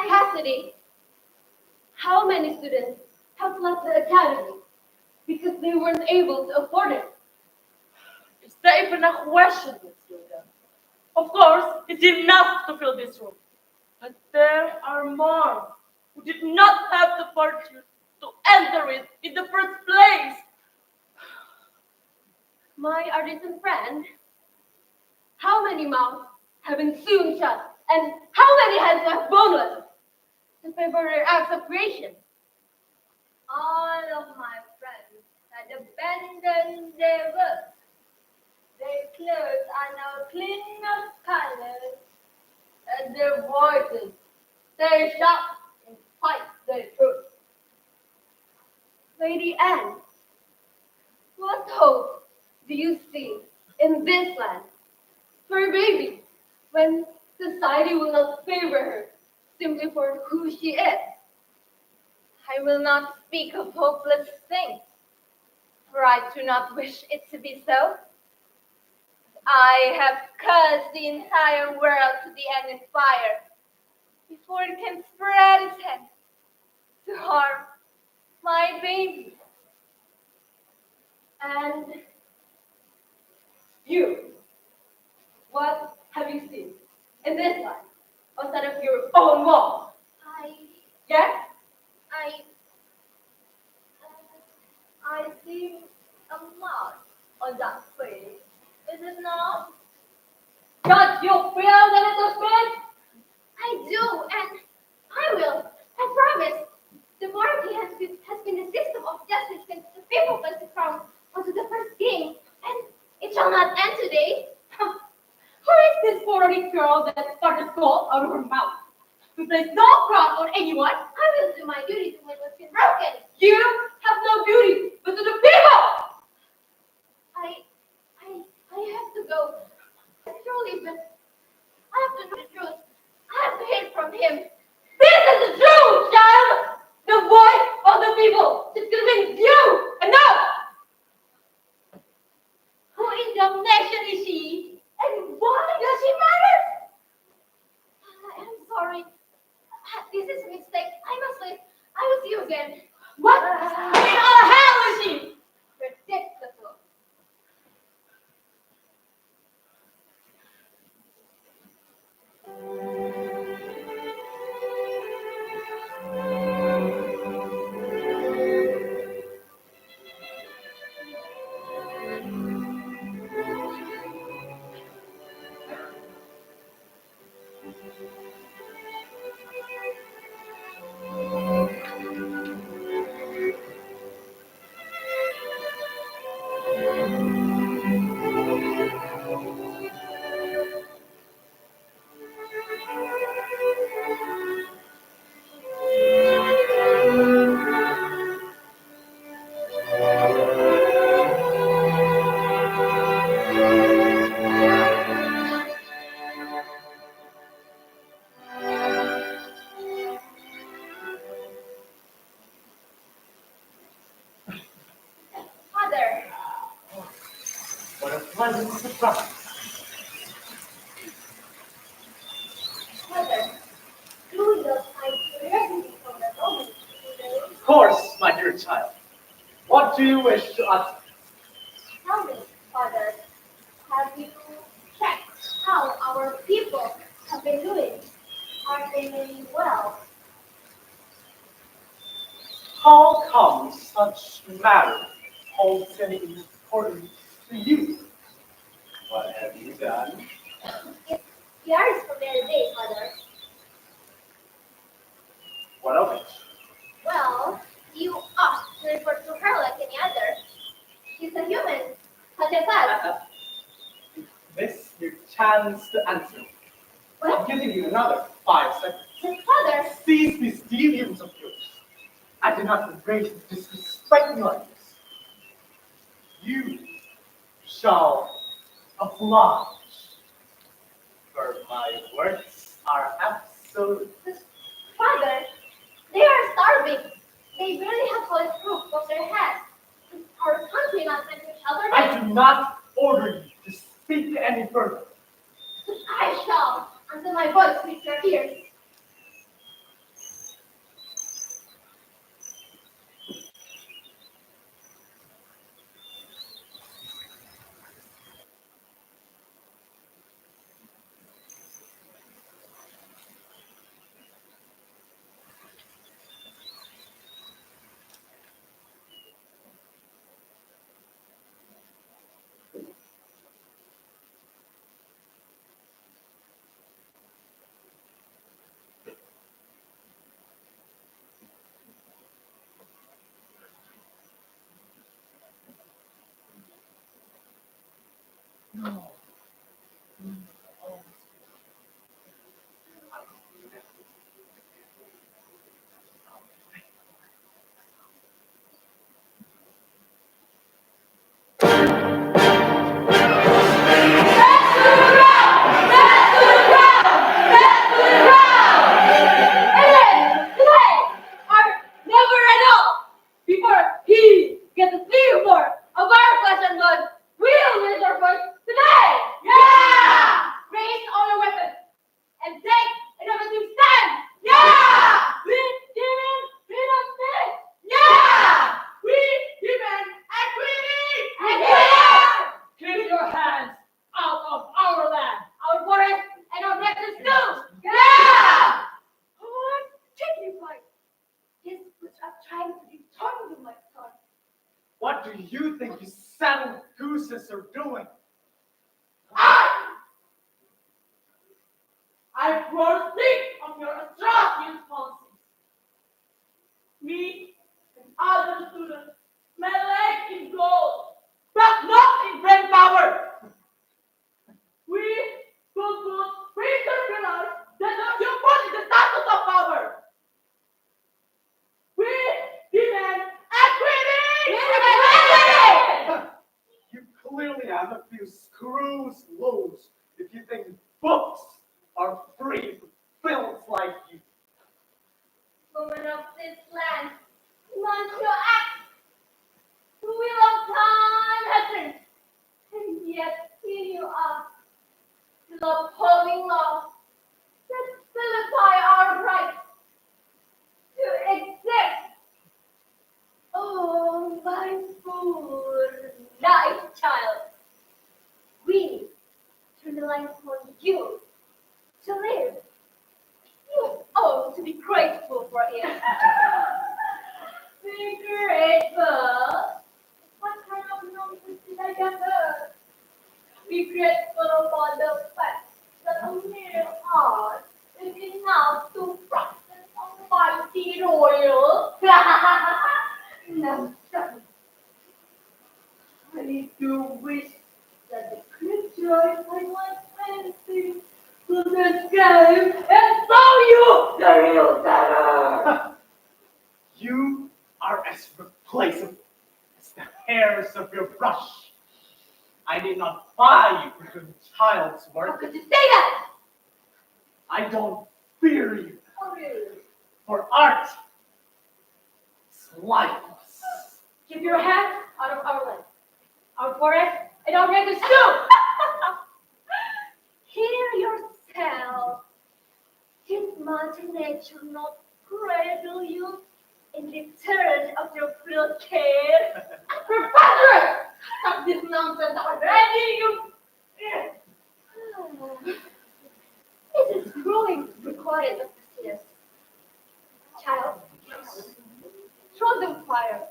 Cassidy, how many students have left the academy because they weren't able to afford it? Is that even a question, Miss Hilda? Of course, it's enough to fill this room. But there are more who did not have the fortune to enter it in the first place. My ardent friend, how many mouths have been soon shut, and how many hands left boneless to pay for their acts of creation? All of my friends had abandoned their work. Their clothes are now clean of colors, and their voices stay sharp in spite their truth. Lady Anne, what hope do you see in this land for a baby when society will not favor her simply for who she is? I will not speak of hopeless things, for I do not wish it to be so. I have caused the entire world to be end in fire before it can spread its hands to harm my baby. And you, what have you seen in this life outside of your own walls? Yes? I, I see a mark on that face. Is it not? Don't you feel the little spirit? I do, and I will. I promise. The monarchy has been the system of justice since the people placed the crown onto the first king, and it shall not end today. Who is this foreign girl that started gold out of her mouth? We place no crown on anyone. I will do my duty to what has been broken. You have no duty but to the people. I have to go. Truly, but I have to know the truth. I have to hear from him. This is the truth, child. The voice of the people is convince you. Enough. Who in damnation is she? And why does she matter? I'm sorry. This is a mistake. I must leave. I will see you again. What in all hell is she? Ridiculous. Father, What a pleasant surprise. Father, do not find curiosity from the moment today. Of course, my dear child. What do you wish to utter? Tell me, Father, have you checked how our people have been doing? Are they well? How come such matter holds any importance to you? What have you done? It's years from the other day, Father. What of it? Well, you ought to refer to her like any other. She's a human, such as us. This your chance to answer. What? I'm giving you another 5 seconds. But Father, Cease these deviants of yours. I do not raise disrespect me like this. You shall oblige. For my words are absolute. Father, they are starving. They barely have solid roof over their heads. Is our country not meant to shelter I them? do not order you to speak any further. But I shall, until my voice reaches your ears. you think you saddled gooses are doing? I foresee of your atrocious policies. Me and other students may lack in gold, but not in brain power. We will put greater pillars that you put in the status of power. We demand equity! You clearly have a few screws loose if you think books are free for films like you. Woman of this land, want to act. The wheel of time has turned, and yet here you are, still upholding laws that vilify our right to exist. Oh, my poor nice child. We turn the light upon you to live. You ought to be grateful for it. Be grateful? What kind of nonsense did I just heard? Be grateful for the fact that a mere art is enough to frighten a mighty royal. No, sir. I do wish that the creature I was fancy could escape and show you the real terror. You are as replaceable as the hairs of your brush. I did not buy you for doing child's How work. could you say that? I don't fear you, Oh, really? for art is lifeless. Keep your hands out of our land, our forest, and our neighbors too. Hear yourself. Did Mother Nature not cradle you in return of your cruel care? Preposterous! Stop this nonsense already, you. This is growing required of this. Child, throw them fire.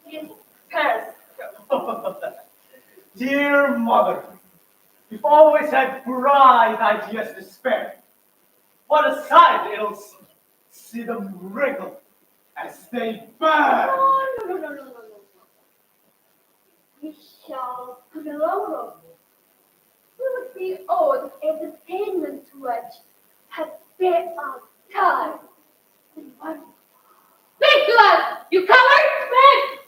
Yes, Paris. Dear mother, you've always had bright ideas to spare. What a sight it'll see them wriggle as they burn. No. We shall put a long road. We would be owed entertainment to watch at their time. Speak to us, you coward! Speak!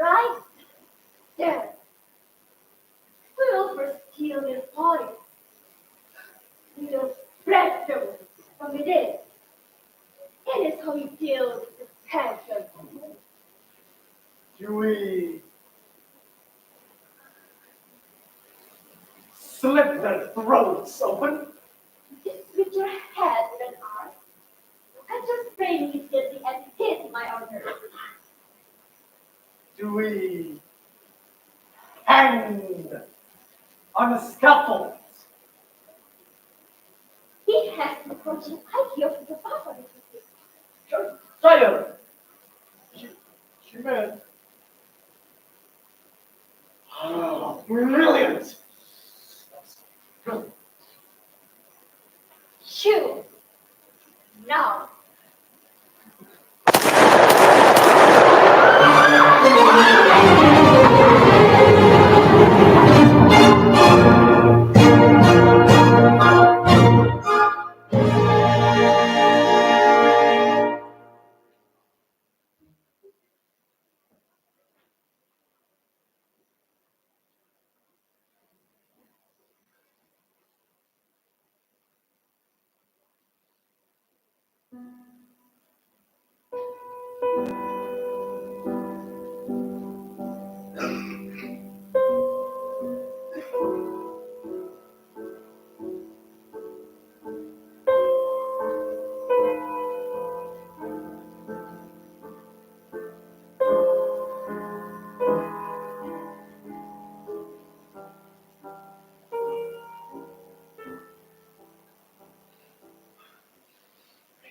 Right there. We will first steal their bodies. We will break them from within. It is how you deal with the passion. Do we slit their throats open? Just with your head with an arm. And just pray immediately and hit my order. Do we hang on a scaffold? He has the approaching idea of the power. Sire, you meant. Oh, brilliant! Shoot. Now.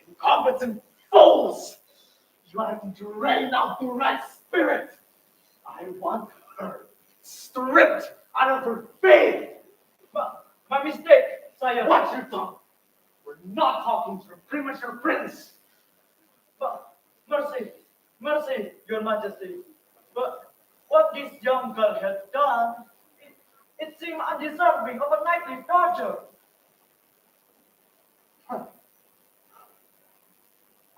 Incompetent fools! You are to drain out the rat spirit. I want her stripped out of her faith. My mistake, Sire. Watch your tongue. We're not talking to a premature prince. But mercy, mercy, your majesty. But what this young girl has done, it seems undeserving of a nightly torture. Huh.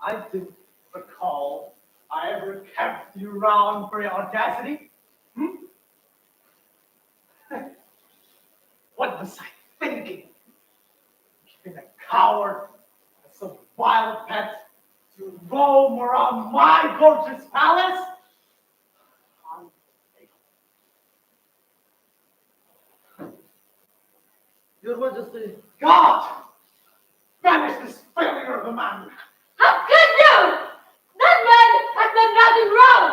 I didn't recall I ever kept you round for your audacity. What was I thinking? Keeping a coward and some wild pet to roam around my gorgeous palace? Your Majesty, God! Banish this failure of a man! How could you? That man has done nothing wrong.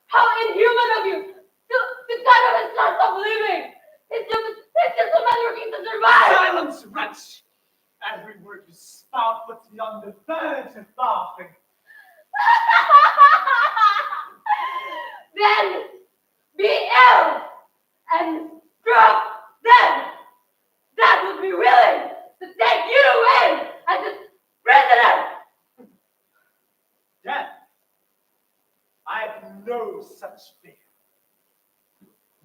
How inhuman of you to cut off his chance of living. It's just a man working to survive. Silence, wretch! Every word you spout puts me on the verge of laughing. Then be ill and drop them. That would be willing to take you in as a prisoner. Death? I have no such fear.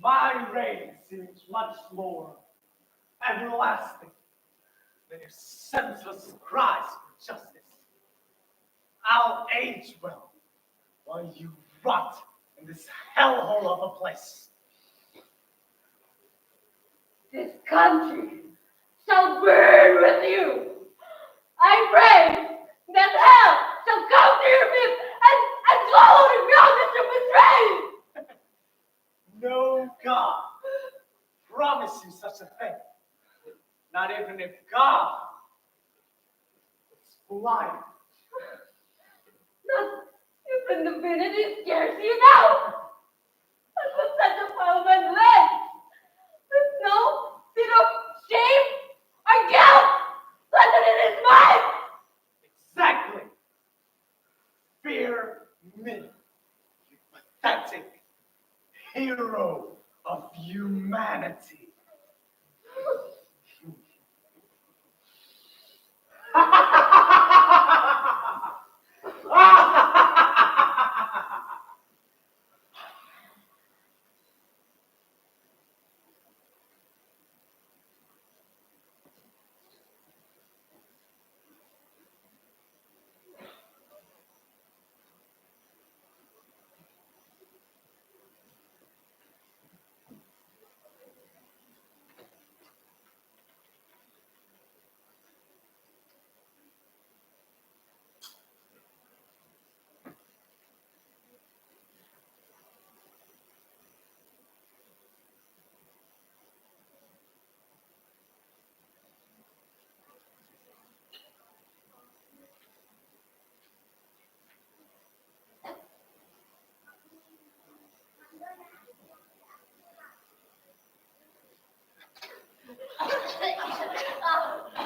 My reign seems much more everlasting than your senseless cries for justice. I'll age well while you rot in this hellhole of a place. This country shall burn with you. I pray that hell shall come to your feet and swallow the ground that you betrayed. No God promised you such a thing. Not even if God was blind. Not even divinity scares you now. That was such a foul man led. With no bit of shame or guilt planted in his mind. Exactly. Fear me, you pathetic hero of humanity.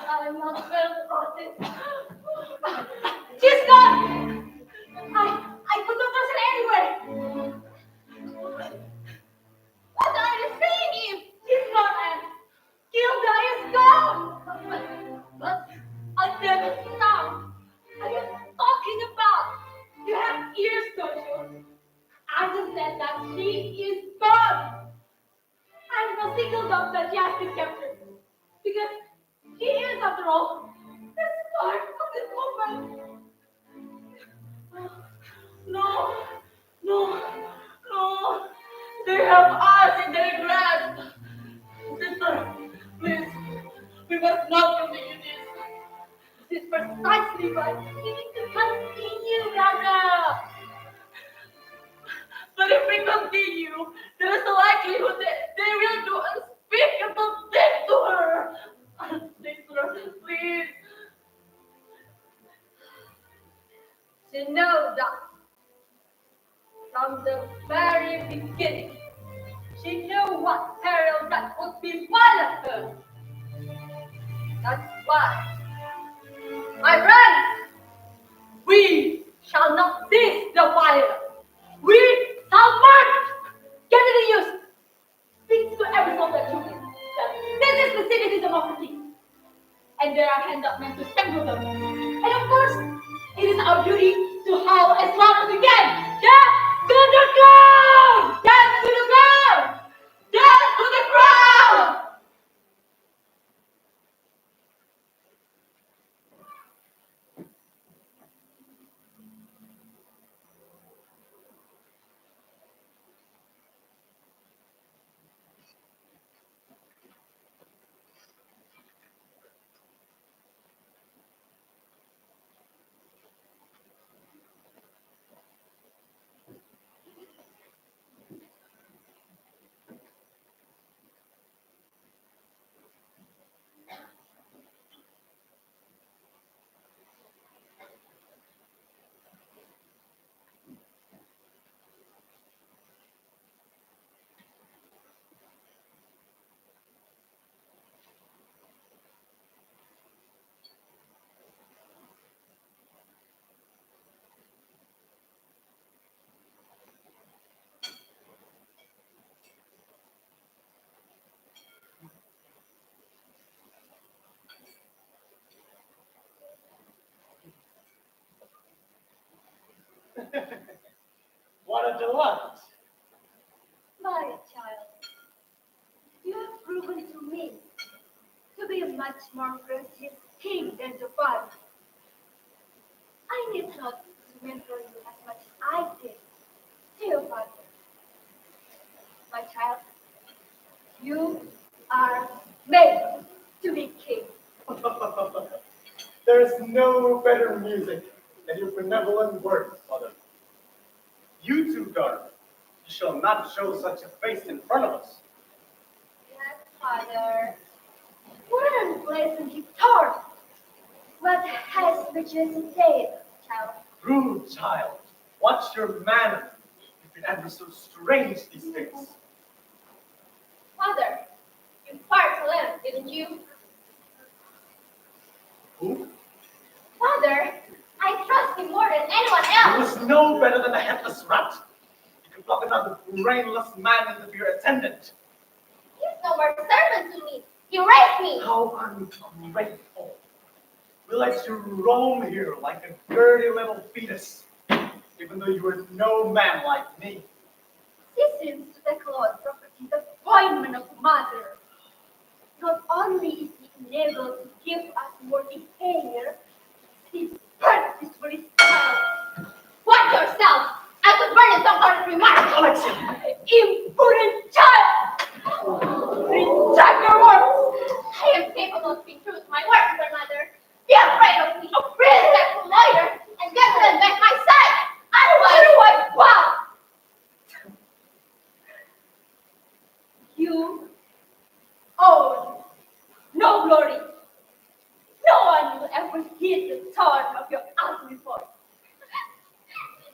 I'm not well rotted. She's gone! I put no trust in anywhere. What are you saying, Eve? She's gone and Gilda is gone! But under the sound, are you talking about? You have ears, don't you? I just said that she is gone! I'm the single dog that she has to capture. Because she is, after all, the spark of this woman. No, no, no. They have us in their grasp. Sister, please, we must not continue this. This is precisely why we need to continue, Raga. But if we continue, there is a likelihood that they will do unspeakable things to her. Sister, please. She knows that from the very beginning. She knew what peril that would befall her. That's why, my friends, we shall not cease the fire. We shall city is democracy. And there are handoutmen to tangle them. And of course, it is our duty to howl as loud as we can. Death to the ground! Death to the ground! Death to the ground! What a delight. My child, you have proven to me to be a much more gracious king than the father. I need not to mentor you as much as I did to your father. My child, you are made to be king. There is no better music than your benevolent words, mother. You two, daughter, you shall not show such a face in front of us. Yes, father. What an unpleasant retort. What has majesty said, child? Rude child, watch your manner. You've been ever so strange these days. Father, you fired Fraudelin, didn't you? Who? Father, I trust you more than anyone You else. was no better than a headless rat. You can block another brainless man into your attendant. He's no more servant to me. He raised me. How ungrateful. We let you roam here like a dirty little fetus, even though you were no man like me. She seems to take Lord property the appointment of mother. Not only is he enabled to give us worthy hair, he burnt his very child. Watch yourself! I could burn it on her remark! Alexia! Impudent child! Retract your words! I am capable of being true to my word, your mother. Be afraid of me, a respectful lawyer, and get them back my side! Otherwise, what? You own no glory. No one will ever hear the tone of your ugly voice.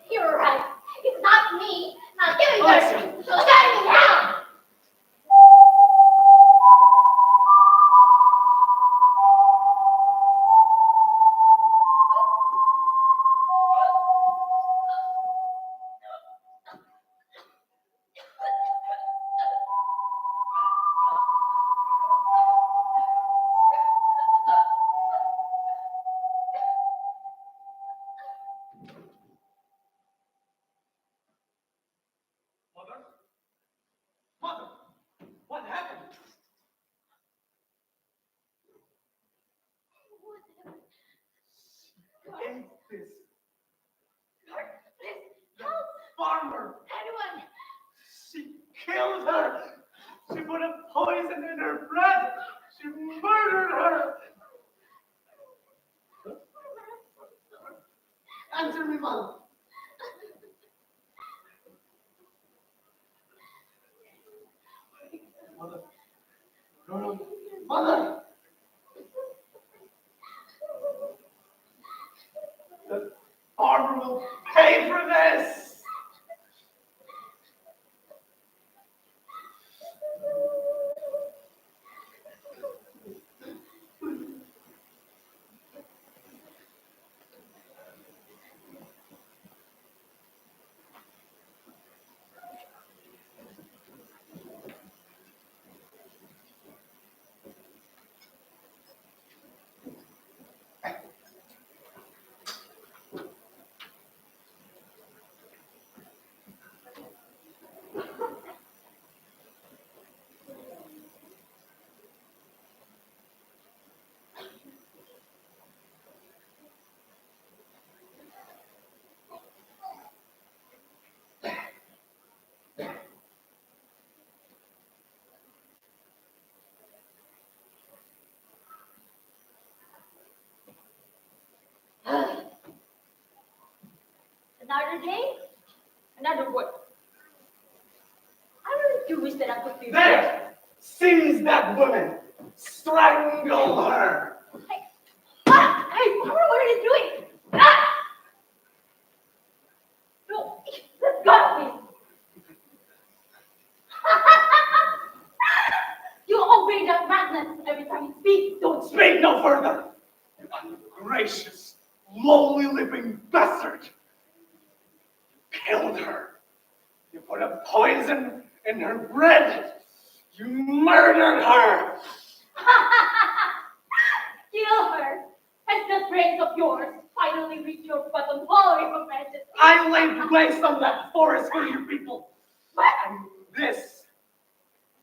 You're right. It's not me. Not giving mercy. So let me down. Mother? Mother! What happened? Ate this. Please, help. Farmer! Anyone. She killed her! She put a poison in her bread! She murdered her! Answer me, mother! Mother! No, no! Mother! Another day, another word. I really do wish that I could be There! Seize that woman! Strangle her! Hey, Barbara, what are you doing? Ah! No, let go of me. You obey that madness every time you speak, don't you? Speak no further! You ungracious, lowly-living bastard! Killed her! You put a poison in her bread! You murdered her! Kill her. Has that brains of yours finally reached your bottom hole of majesty? I laid waste on that forest for you people! What? And this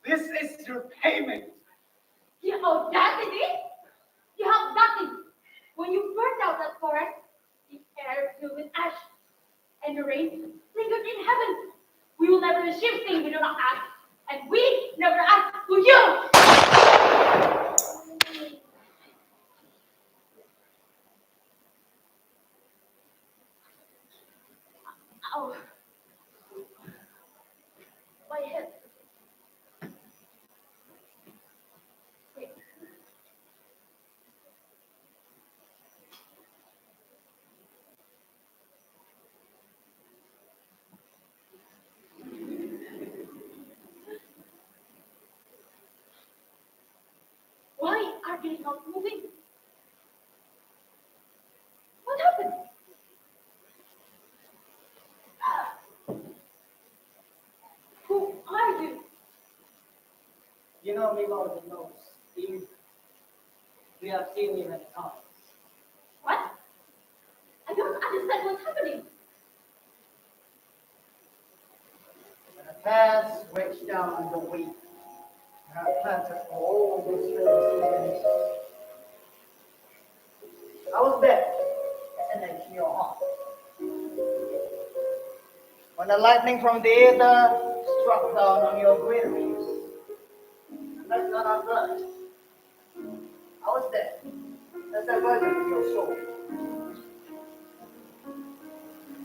is your payment! You audacity? You have nothing. When you burned out that forest, the air filled with ash, and the rain lingered in heaven. We will never achieve things we do not ask, and we never ask for you. Ow. My head. Wait. Why are they not moving? What happened? Who are you? You know me more than most, Steve. We have seen you many times. What? I don't understand what's happening. When the paths reach down the wheat, and are planted for all these seasons. I was there, and I to your heart. When the lightning from the ether struck down on your granaries, and that's not our blood. I was there, as I burdened with your soul.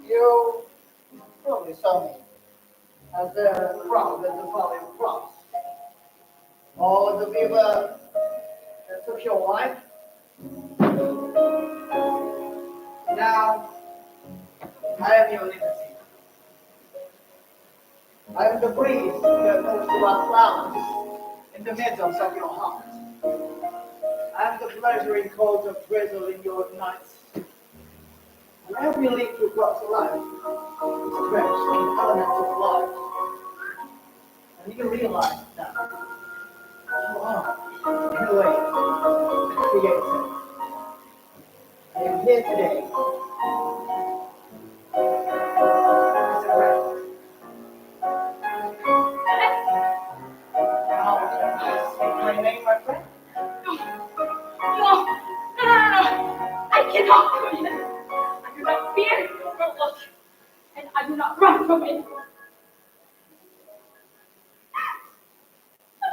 You probably saw me as the crowd at the Valley of Cross, or the river that took your wife. Now, I am your liberty. I am the breeze that moves throughout clouds in the meadows of your heart. I am the pleasuring cold of drizzle in your nights. And every leaf you brought to life is drenched in elements of life. And you realize that you are, in a way, the creator. I am here today. As a rest. Now, speak my name, my friend. No, I cannot go yet. I do not fear your look, and I do not run from it.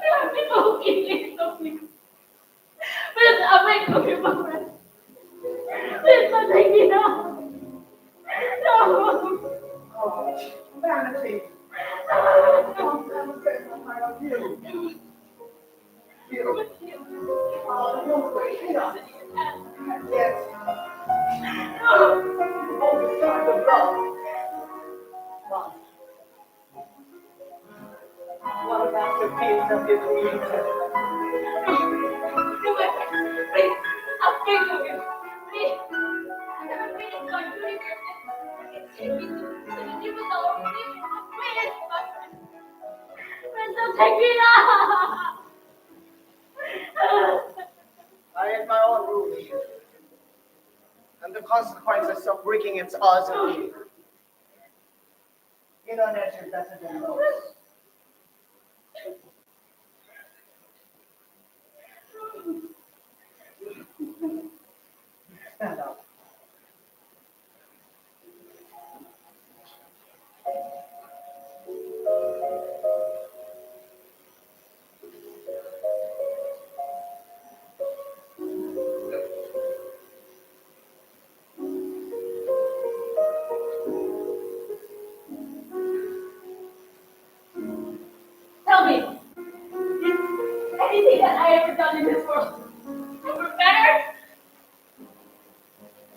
There are people who eat of me. Please, I beg of you, my friend. Please, don't take me now. No. Oh, vanity. You. Oh, no way. Yes. Always trying to love. But what a masterpiece of your creator. No, my friend. Please, I beg of you. Please. I have been going to regret it. Take me to the deepest of our please, my friend. Please don't take me now. I had my own rules. And the consequences of breaking its laws of you. You know nature better than most. Stand up. anything that I ever done in this world ever better.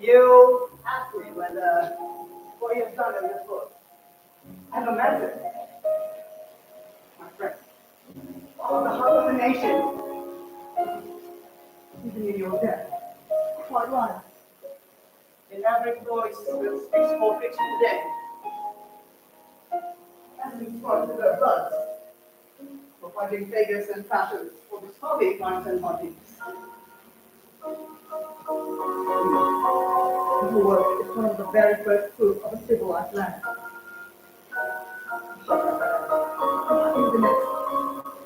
You asked me whether what you've done in this book ever mattered. My friend, all the heart of the nation, even in your death, quite right. In every voice that speaks for fiction today, every voice of their blood, for fighting figures and fashions, for the Soviet crimes and bodies. Your work is one of the very first fruit of a civilized land. In the next,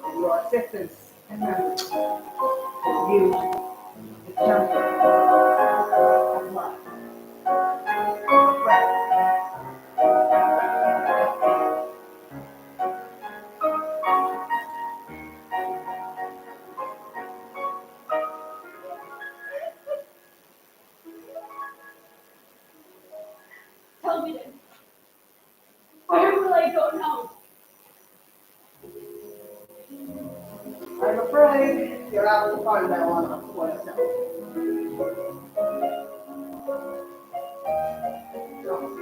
and your acceptance and memory, you, the champion of life. Tell me then, where will I go now? I'm afraid you're out to find that one for yourself. No.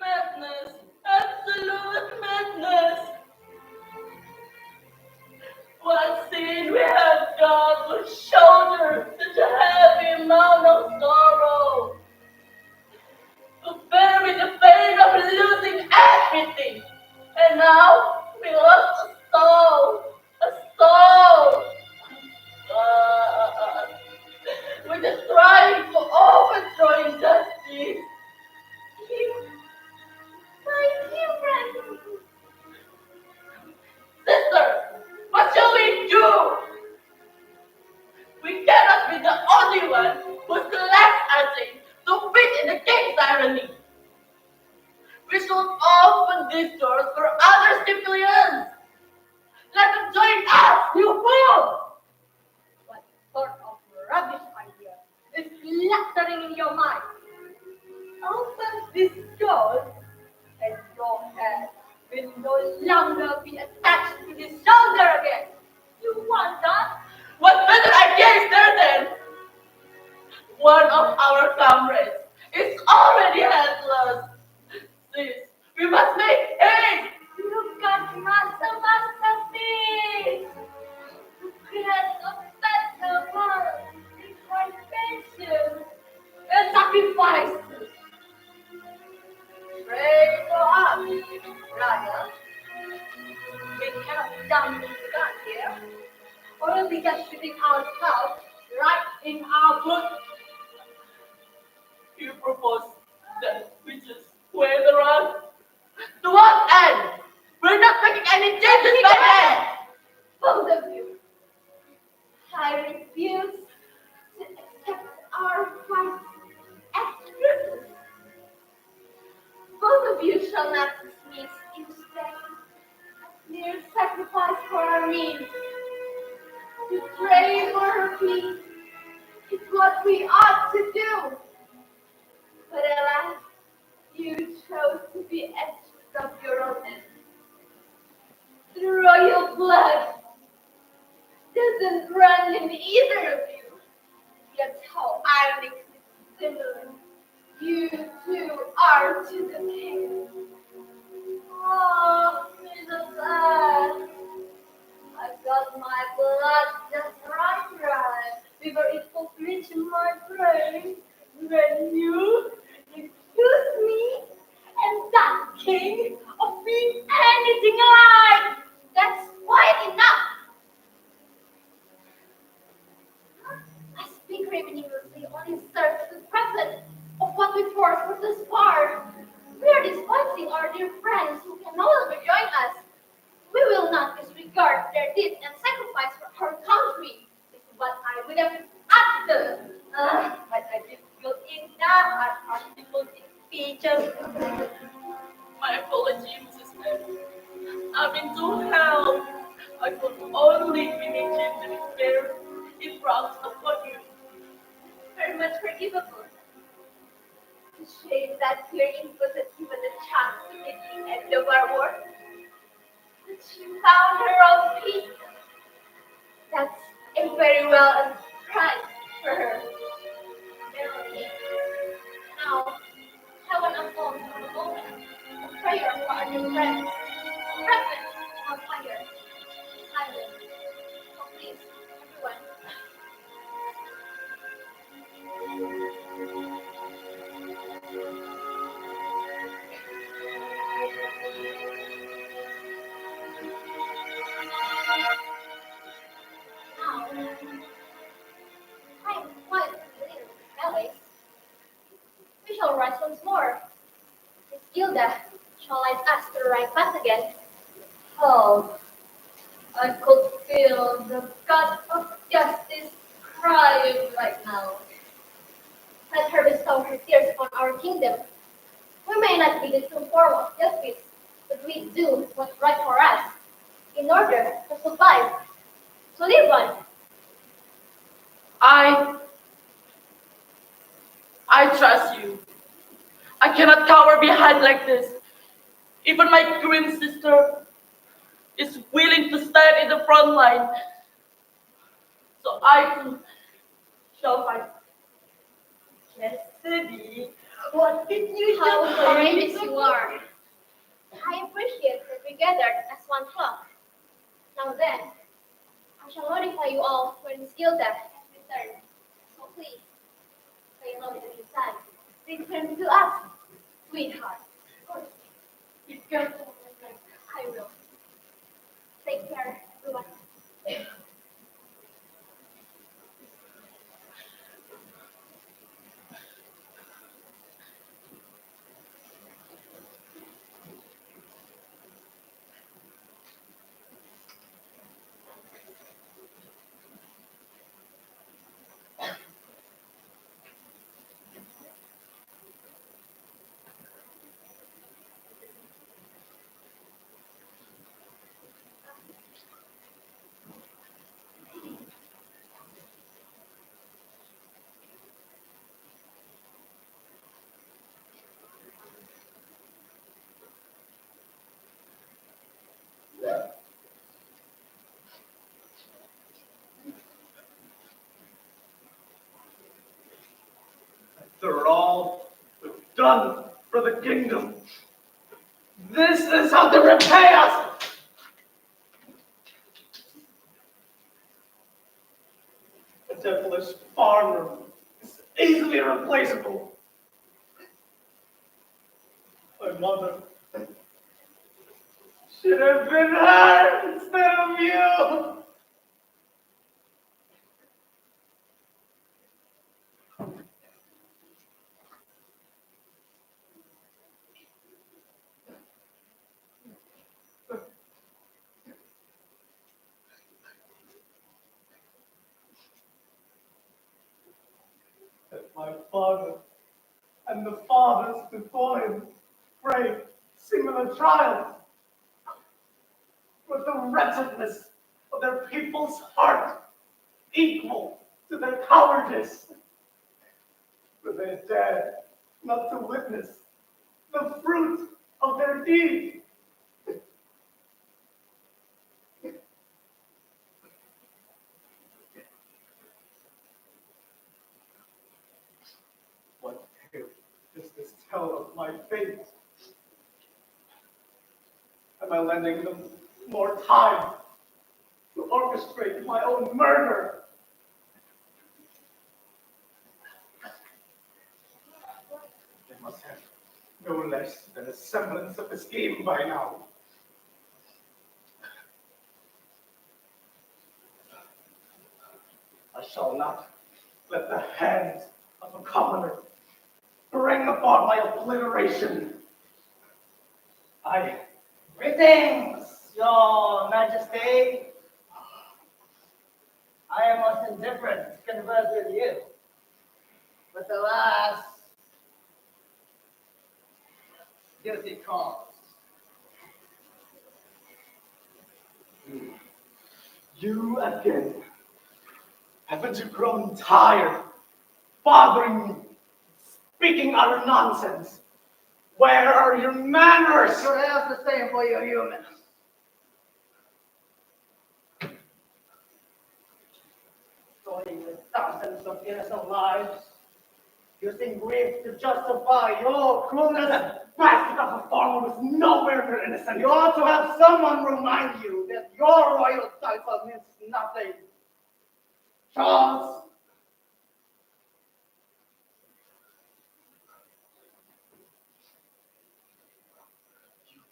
Madness, absolute madness. What sin we have done to shoulder such a heavy amount of sorrow, to bury the pain of losing everything, and now we lost a soul, a soul. God, we're just trying to overthrow injustice. My dear friend, Sister, what shall we do? We cannot be the only one who selects our thing to fit in the king's irony. We should open these doors for other civilians. Let them join us, you fool! what sort of rubbish idea is fluttering in your mind? Open this door, and your head will no longer be attached to this shoulder again. You want that? What better idea is there then? One of our comrades is already helpless. Sis, we must make haste. You've got masterpiece. To create a better world requires patience and sacrifices. Pray for us, brother. We cannot jump into that here, or we'll be just shooting ourselves right in our boots. You propose that we just wear the rug? To what end? We're not making any changes by then. Both of you, I refuse to accept our fight as fruitless. Both of you shall not dismiss instead as mere sacrifice for our means. To pray for her peace is what we ought to do. But alas, you chose to be edged of your own end. The royal blood doesn't run in either of you. Yet how ironically similar you two are to the king. Oh, Mrs. Anne, I got my blood just right before it could reach my brain. When you accuse me, and that king of being anything alive. That's quite enough. I speak religiously on his search the present of what we forced for this far. We are despising our dear friends who can no longer join us. We will not disregard their deeds and sacrifice for our country. It's what I would have acted. But I didn't feel enough articles in speeches. My apology, Mrs. Mary. I've been to hell. I could only be mentioned to despair in wrath upon you. Very much forgivable. The shame that your input has given a chance to meet the end of our war. But she found her own peace. That's a very well earned prize for her. Verily. Now, I want to hold for a moment a prayer for our new friends. Present, now fire, silence. So please, everyone. Now, I am quite familiar with ballets. We shall rise once more. Miss Gilda shall light us to the right path again. Oh, I could feel the God of justice crying right now. Let her bestow her tears upon our kingdom. We may not be the true form of justice, but we do what's right for us in order to survive, to live on. I trust you. I cannot cower behind like this. Even my queen sister is willing to stand in the front line. So I too shall fight. Yesterday, what did you How do? courageous you are. I appreciate that we gathered as one flock. Now then, I shall notify you all when Miss Gilda has returned. So please, say hello to your son. Return to us, sweetheart. Be careful. I will. Take care, everyone. After all we've done for the kingdom, this is how to repay us. A devilish farmer is easily replaceable. My mother should have been her instead of you. That my father and the fathers before him braved similar trials, with the wretchedness of their people's heart equal to their cowardice. But they dared not to witness the fruit of their deeds. What tale does this tell of my fate? Am I lending them more time to orchestrate my own murder? They must have no less than a semblance of the scheme by now. I shall not let the hand of a commoner bring about my obliteration. Greetings, Your Majesty. I am most indifferent to converse with you. But alas, guilty calls. You again. Haven't you grown tired bothering me, speaking utter nonsense? Where are your manners? You have the same for your humans. Destroying the thousands of innocent lives, using grief to justify your cruelness. That bastard of a farmer was nowhere near innocent. You ought to have someone remind you that your royal title means nothing. Charles.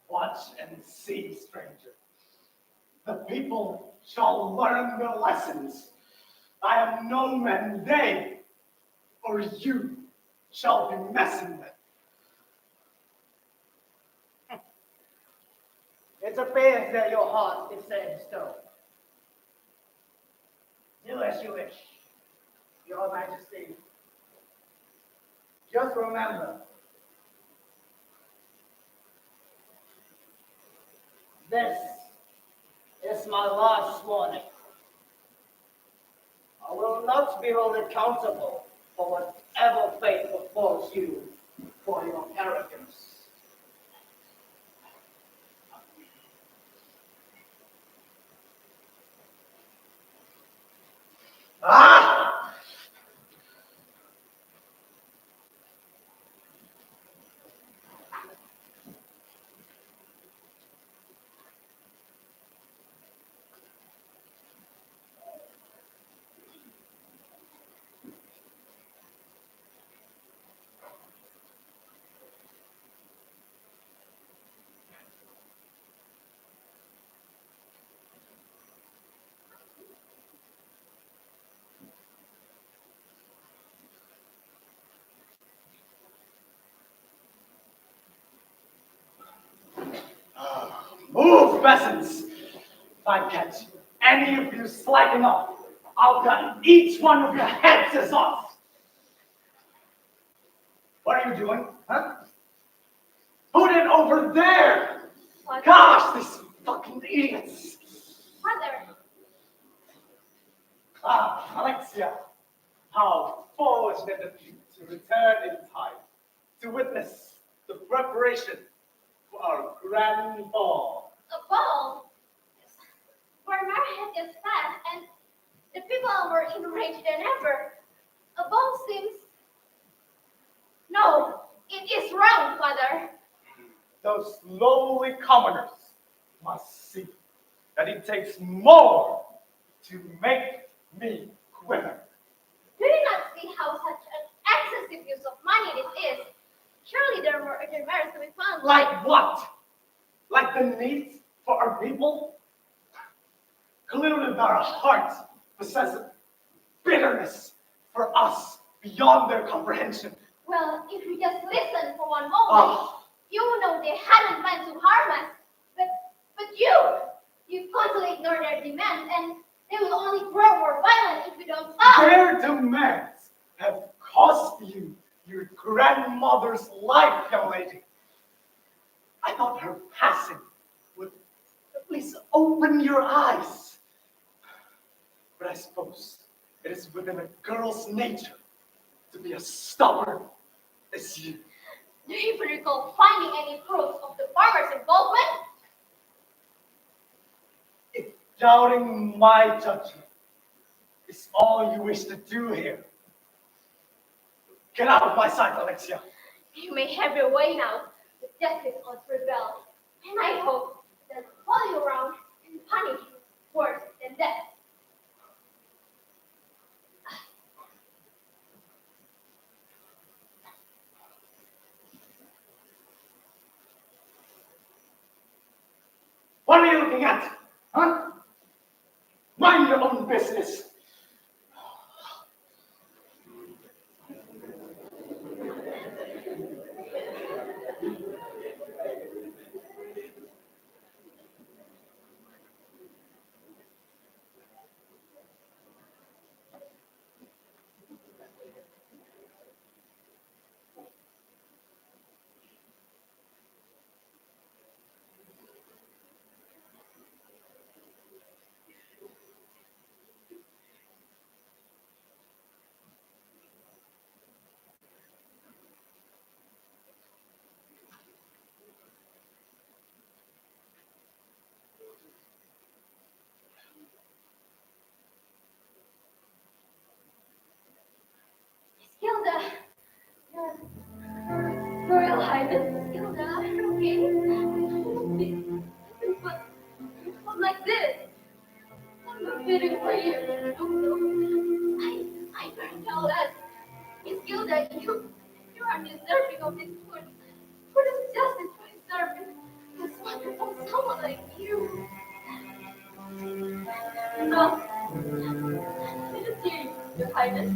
Watch and see, stranger. The people shall learn their lessons. I am no man they, or you, shall be messing with. It appears that your heart is set in stone. Do as you wish, Your Majesty. Just remember, this is my last warning. I will not be held accountable for whatever fate befalls you for your arrogance. Ah! Move, peasants! If I catch any of you slacking off, I'll cut each one of your heads off. What are you doing, huh? Put it over there! Father. Gosh, these fucking idiots! Father, Ah, Alexia, how fortunate of you to return in time to witness the preparation for our grand ball. a ball. Our marriage is fast and the people are more enraged than ever. A ball seems... No, it is wrong, Father. Those lowly commoners must see that it takes more to make me quiver. Do you not see how such an excessive use of money this is? Surely there are more urgent matters to be found. Like what? Like the need for our people? Clearly their hearts possess bitterness for us beyond their comprehension. Well, if you just listen for one moment, you will know they hadn't planned to harm us. But you constantly ignore their demands, and they will only grow more violent if you don't stop. Their demands have cost you your grandmother's life, young lady. I thought her passing would at least open your eyes. But I suppose it is within a girl's nature to be as stubborn as you. Do you even recall finding any proof of the farmer's involvement? If doubting my judgment is all you wish to do here, get out of my sight, Alexia. You may have your way now. The justice must prevail. And I hope they'll follow you around and punish you worse than death. looking at? Huh? Mind your own business. Gilda, your Royal Highness, Gilda, okay? But like this, I'm not fitting for you. I don't know that. Miss Gilda, you are deserving of this food. Food is justice for deserving. This wonderful someone like you. No, it is you, Your Highness.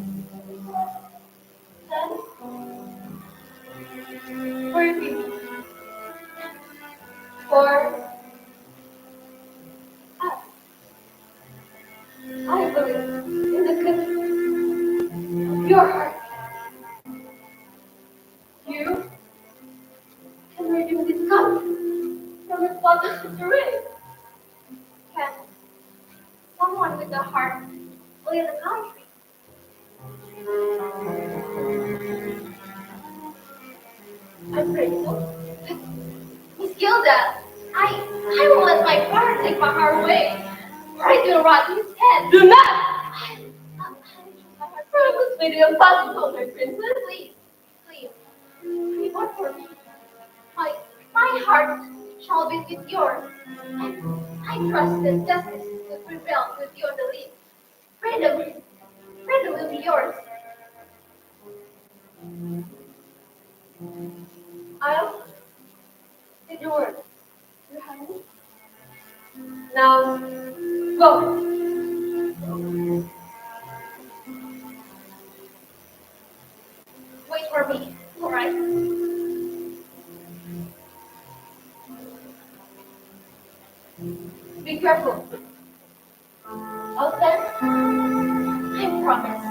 Then, for you, for us, I believe in the goodness of your heart. You can redeem this country from its father's disarray. Can someone with a heart lead the country? I pray so. Miss Gilda, I will let my father take my heart away. I do rot his head. Do not! I promise me the impossible, my princess. Please, please, reward for me. My, my heart shall be with yours. And I trust that justice will prevail with your belief. Freedom, freedom will be yours. I'll say the word, Your Highness. Now, go. Wait for me, alright? Be careful. Outside, I promise.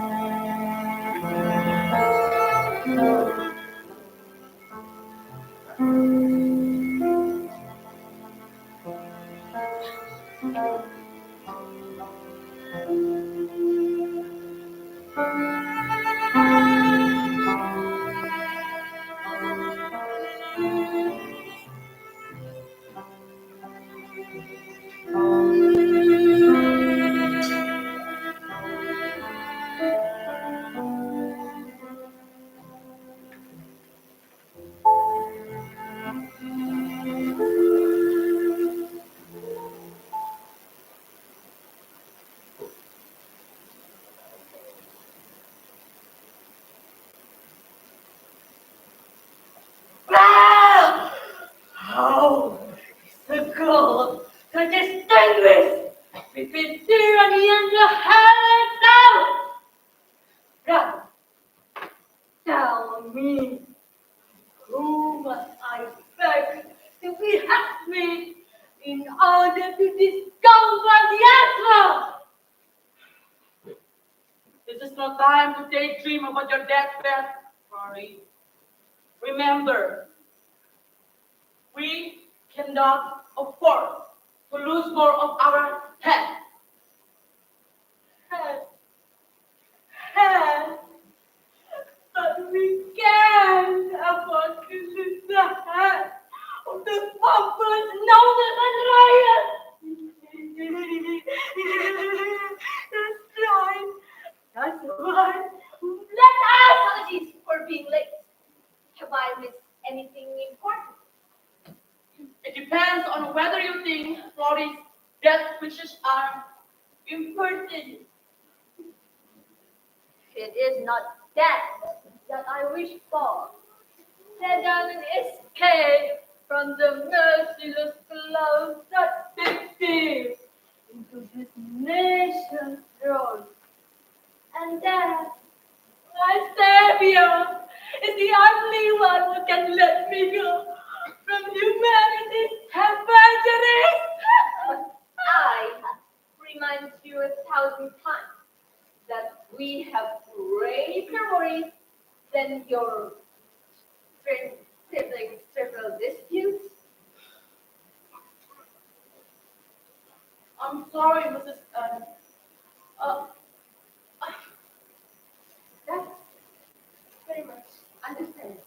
Ah! How is the goal to distinguish between tyranny and the hell itself? Now, tell me, who must I beg to behead me in order to discover the answer? This is no time to daydream about your deathbed, Rory. Remember, we cannot afford to lose more of our head. Head. But we can afford to lose the head of the pompous nobles and riots. That's right. That's right. Let us. Apologies for being late. Have I missed anything important? It depends on whether you think Florrie's death wishes are impertinent. It is not that I wish for. Let down an escape from the merciless blows that 50 your trivial disputes? I'm sorry, Mrs. N. Uh, That's very much understandable.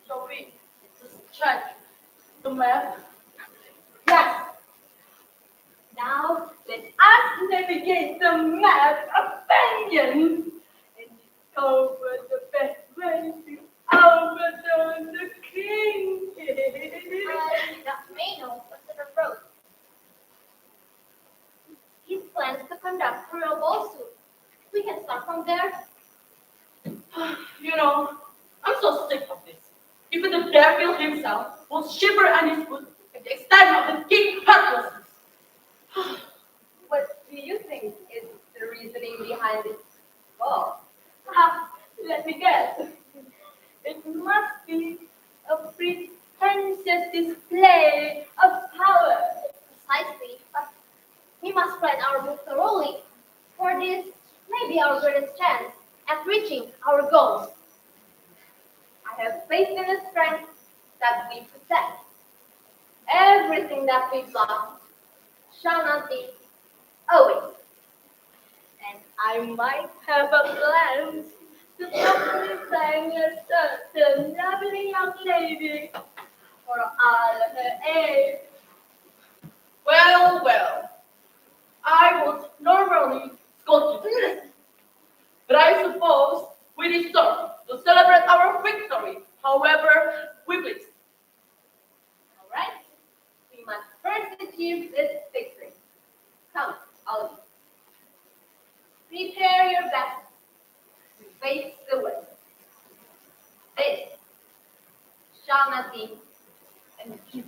Sophie, just check the map. Yes. Now let us navigate the map of vengeance and discover the best way to overthrow the king. That may know President Rose. He plans to conduct a real lawsuit. We can start from there. You know, I'm so sick of this. Even the devil himself will shiver at his foot at the extent of the king's helplessness. What do you think is the reasoning behind it? Well, perhaps, let me guess. It must be a pretentious display of power. Precisely, but we must plan our move thoroughly. For this may be our greatest chance at reaching our goals. I have faith in the strength that we possess. Everything that we've lost shall not be always. And I might have a plan to possibly bang a certain lovely young lady for all her age. Well, well, I would normally scold you to listen, but I suppose we deserve to celebrate our victory however we please. All right? We must first achieve this victory. Come, all of you. Prepare your best to face the worst. This shall not be an easy.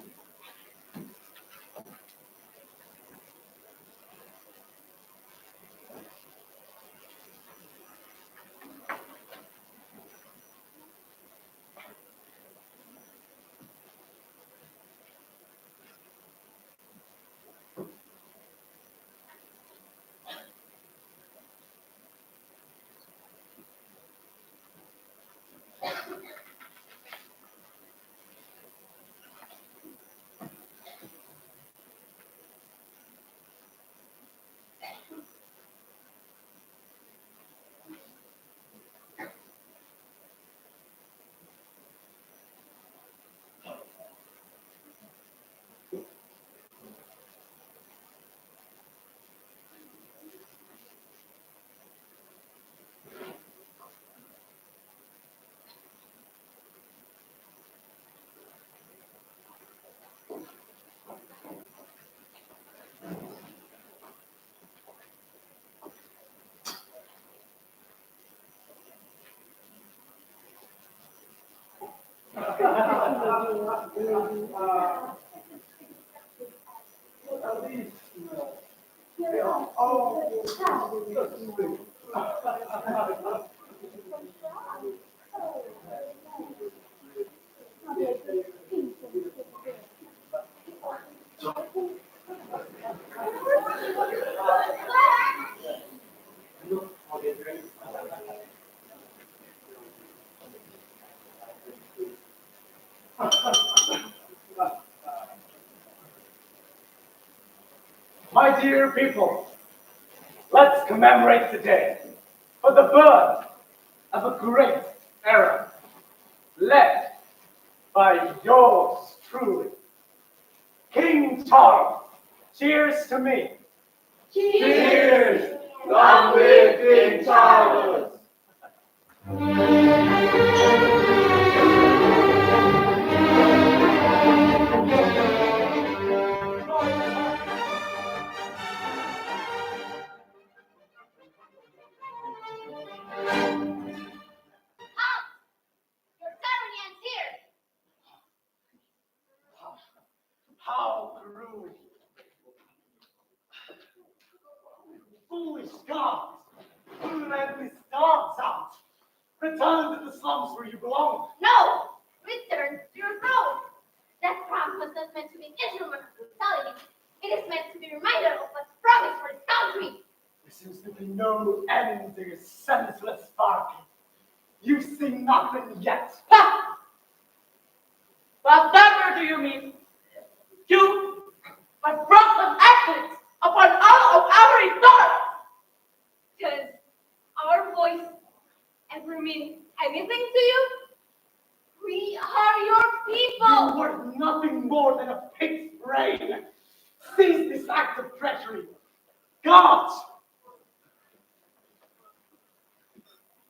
My dear people, let's commemorate today for the birth of a great era, led by yours truly, King Charles. Cheers to me. Cheers! Long live King Charles! Your tyranny ends here. How cruel! Foolish gods! Who let these dogs out? Return to the slums where you belong. No! Return to your throne. That crown was not meant to be an instrument of brutality. It is meant to be reminded end to your senseless bargain. You've seen nothing yet. Ha! Whatever do you mean? You have broken ethics upon all of our thoughts. Does our voice ever mean anything to you? We are your people. You were nothing more than a pig's brain. Cease this act of treachery. God!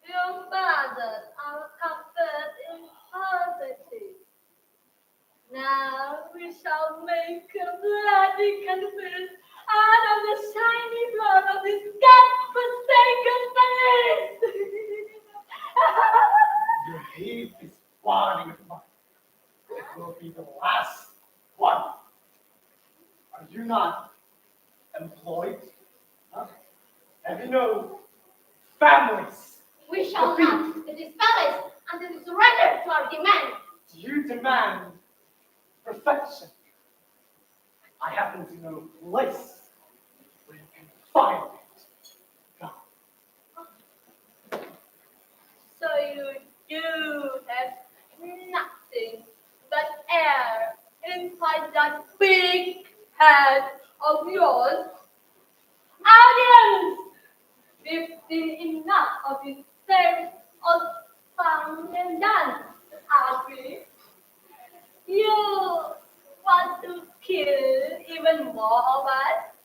Your fathers are comfort in poverty. Now we shall make a bloody confess out of the shiny blood of this God-forsaken place. Your heat is burning of mine. It will be the last one. Are you not employed? Huh? Have you no families? We shall not let this palace until you surrender to our demand. You demand perfection. I happen to know a place where you can find it. Go. So you do have nothing but air inside that big head of yours. Audience! We've seen enough of this same old fun and dance, have we? You want to kill even more of us?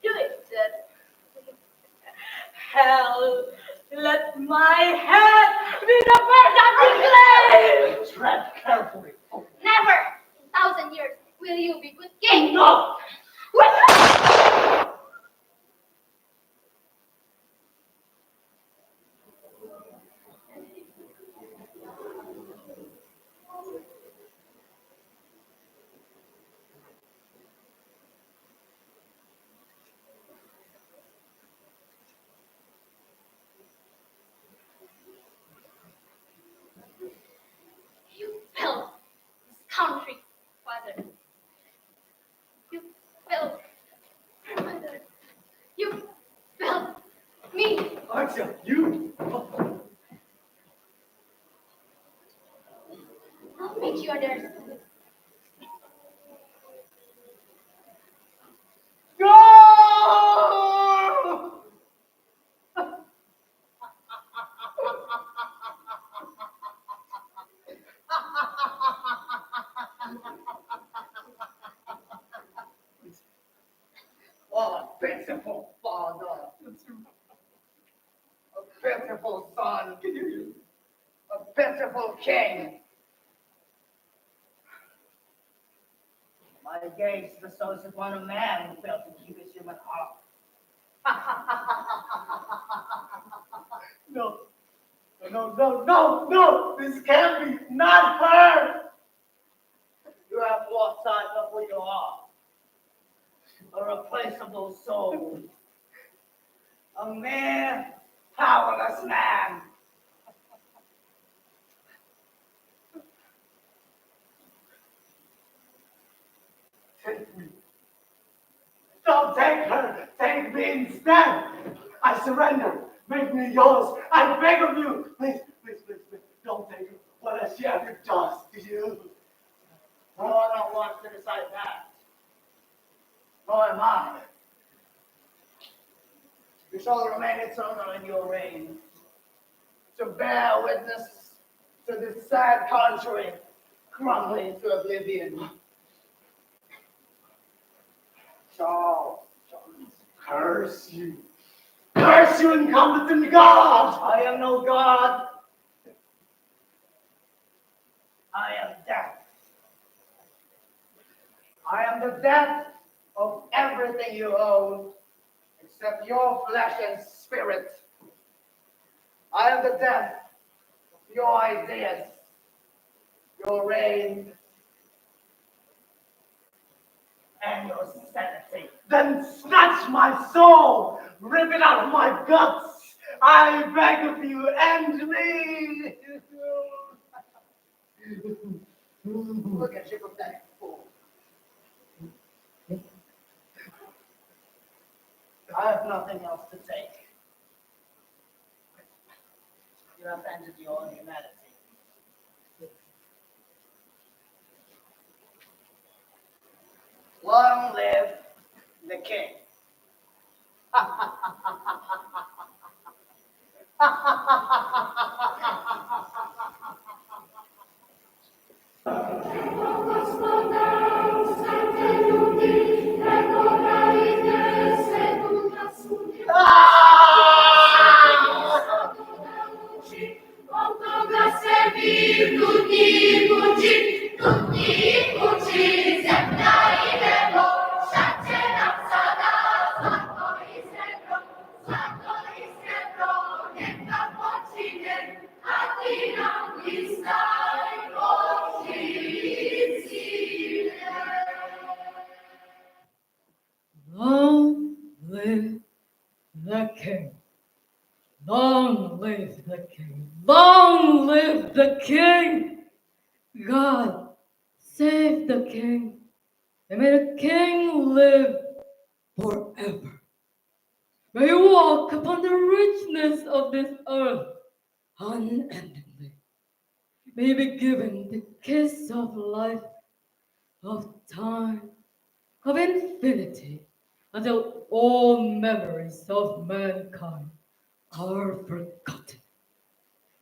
Do it then. Hell, let my head be the first that we claim! Tread carefully. Never in 1,000 years will you be good king. No! You built this country, father. You built my mother. You built me. Archer, you! I'll make you understand. Go! What a pitiful father. A pitiful son. A pitiful king. My gaze bestows upon a man who failed to keep his human heart. No. No. This can't be. Not her. You have lost sight of who you are. A replaceable soul. A mere powerless man. Take me. Don't take her. Take me instead. I surrender. Make me yours. I beg of you. Please. Don't take her. What has she ever done to you? No, I don't want to decide that. Nor am I. You shall remain eternal in your reign. To bear witness to this sad country crumbling to oblivion. Charles, curse you. Curse you, incompetent God! I am no God. I am death. I am the death of everything you own, except your flesh and spirit. I am the death of your ideas, your reign, and your sanity. Then snatch my soul, rip it out of my guts. I beg of you, end me. Look at you, pathetic fool. I have nothing else to take. you have ended your humanity. Long live the king. Long live the king. Long live the king. Long live the king. God, save the king. And may the king live forever. May you walk upon the richness of this earth unendingly. May you be given the kiss of life, of time, of infinity, until all memories of mankind are forgotten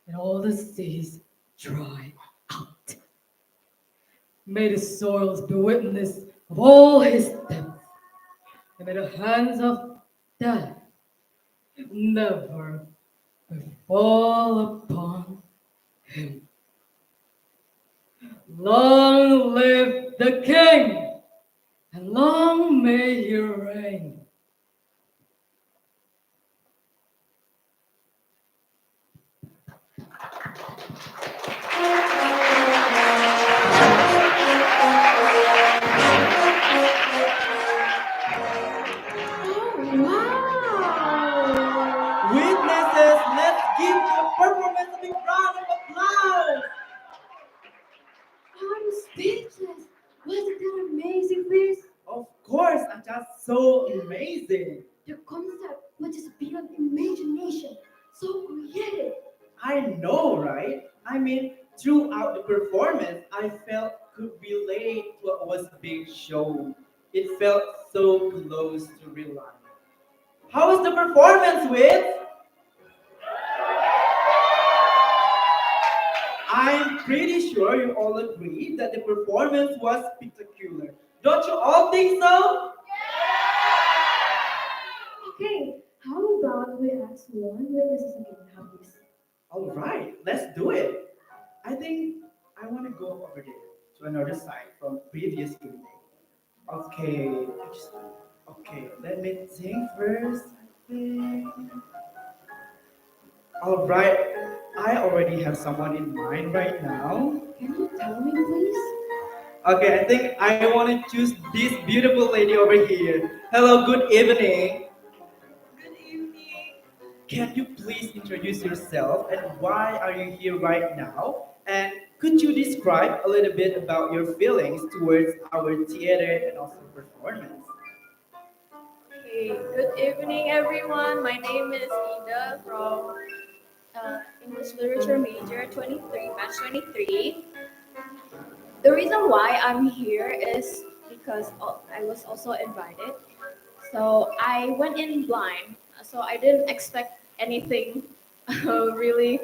and all the seas dry out. May the soils be witness of all his depths, and may the hands of death never fall upon him. Long live the king, and long may he reign. Witnesses, let's give the performance a big round of applause. I'm speechless. Wasn't that amazing, Liz? Of course, just so amazing. The concept was just beyond imagination. So creative. I know, right? I mean, throughout the performance, I felt could relate to what was being shown. It felt so close to real life. How was the performance, with? I'm pretty sure you all agree that the performance was spectacular. Don't you all think so? Okay, how about we ask one witnesses again, how we see? All right, let's do it. I think I want to go over there to another side from previous evening. Okay, okay, let me think first. I think. All right, I already have someone in mind right now. Can you tell me, please? Okay, I think I want to choose this beautiful lady over here. Hello, good evening. Good evening. Can you please introduce yourself and why are you here right now? And could you describe a little bit about your feelings towards our theater and also performance? Okay, good evening, everyone. My name is Ida from English Literature major 23, batch 23. The reason why I'm here is because I was also invited. So I went in blind. So I didn't expect anything really.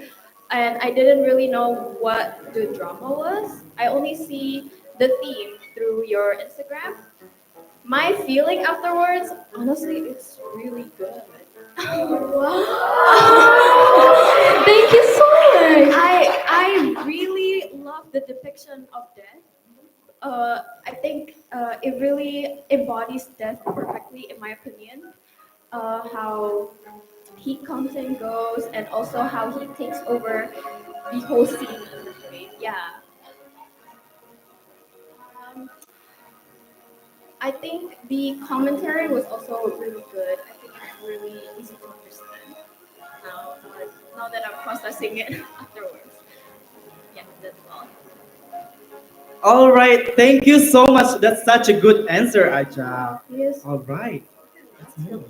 And I didn't really know what the drama was. I only see the theme through your Instagram. My feeling afterwards, honestly, it's really good. Thank you so much. I really love the depiction of death. I think it really embodies death perfectly, in my opinion. How he comes and goes, and also how he takes over the whole scene. Yeah. Um, I think the commentary was also really good. I think it's really easy to understand now that I'm processing it afterwards. Yeah, that's all. All right, thank you so much. That's such a good answer, Aja. Yes. All right, let's move.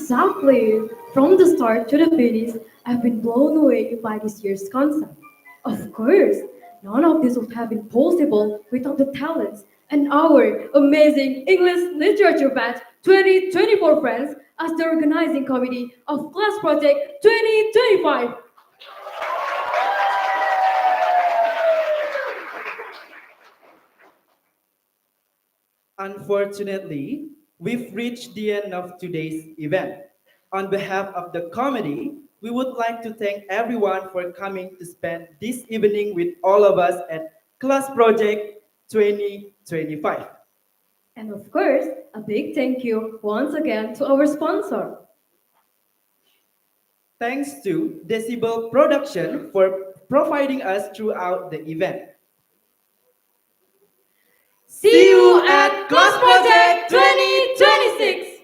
Exactly. From the start to the finish, I've been blown away by this year's concept. Of course, none of this would have been possible without the talents and our amazing English Literature Batch 2024 friends as the organizing committee of Class Project 2025. Unfortunately, we've reached the end of today's event. On behalf of the committee, we would like to thank everyone for coming to spend this evening with all of us at Class Project 2025. And of course, a big thank you once again to our sponsor. Thanks to Decibel Production for providing us throughout the event. See you at Class Project 2026!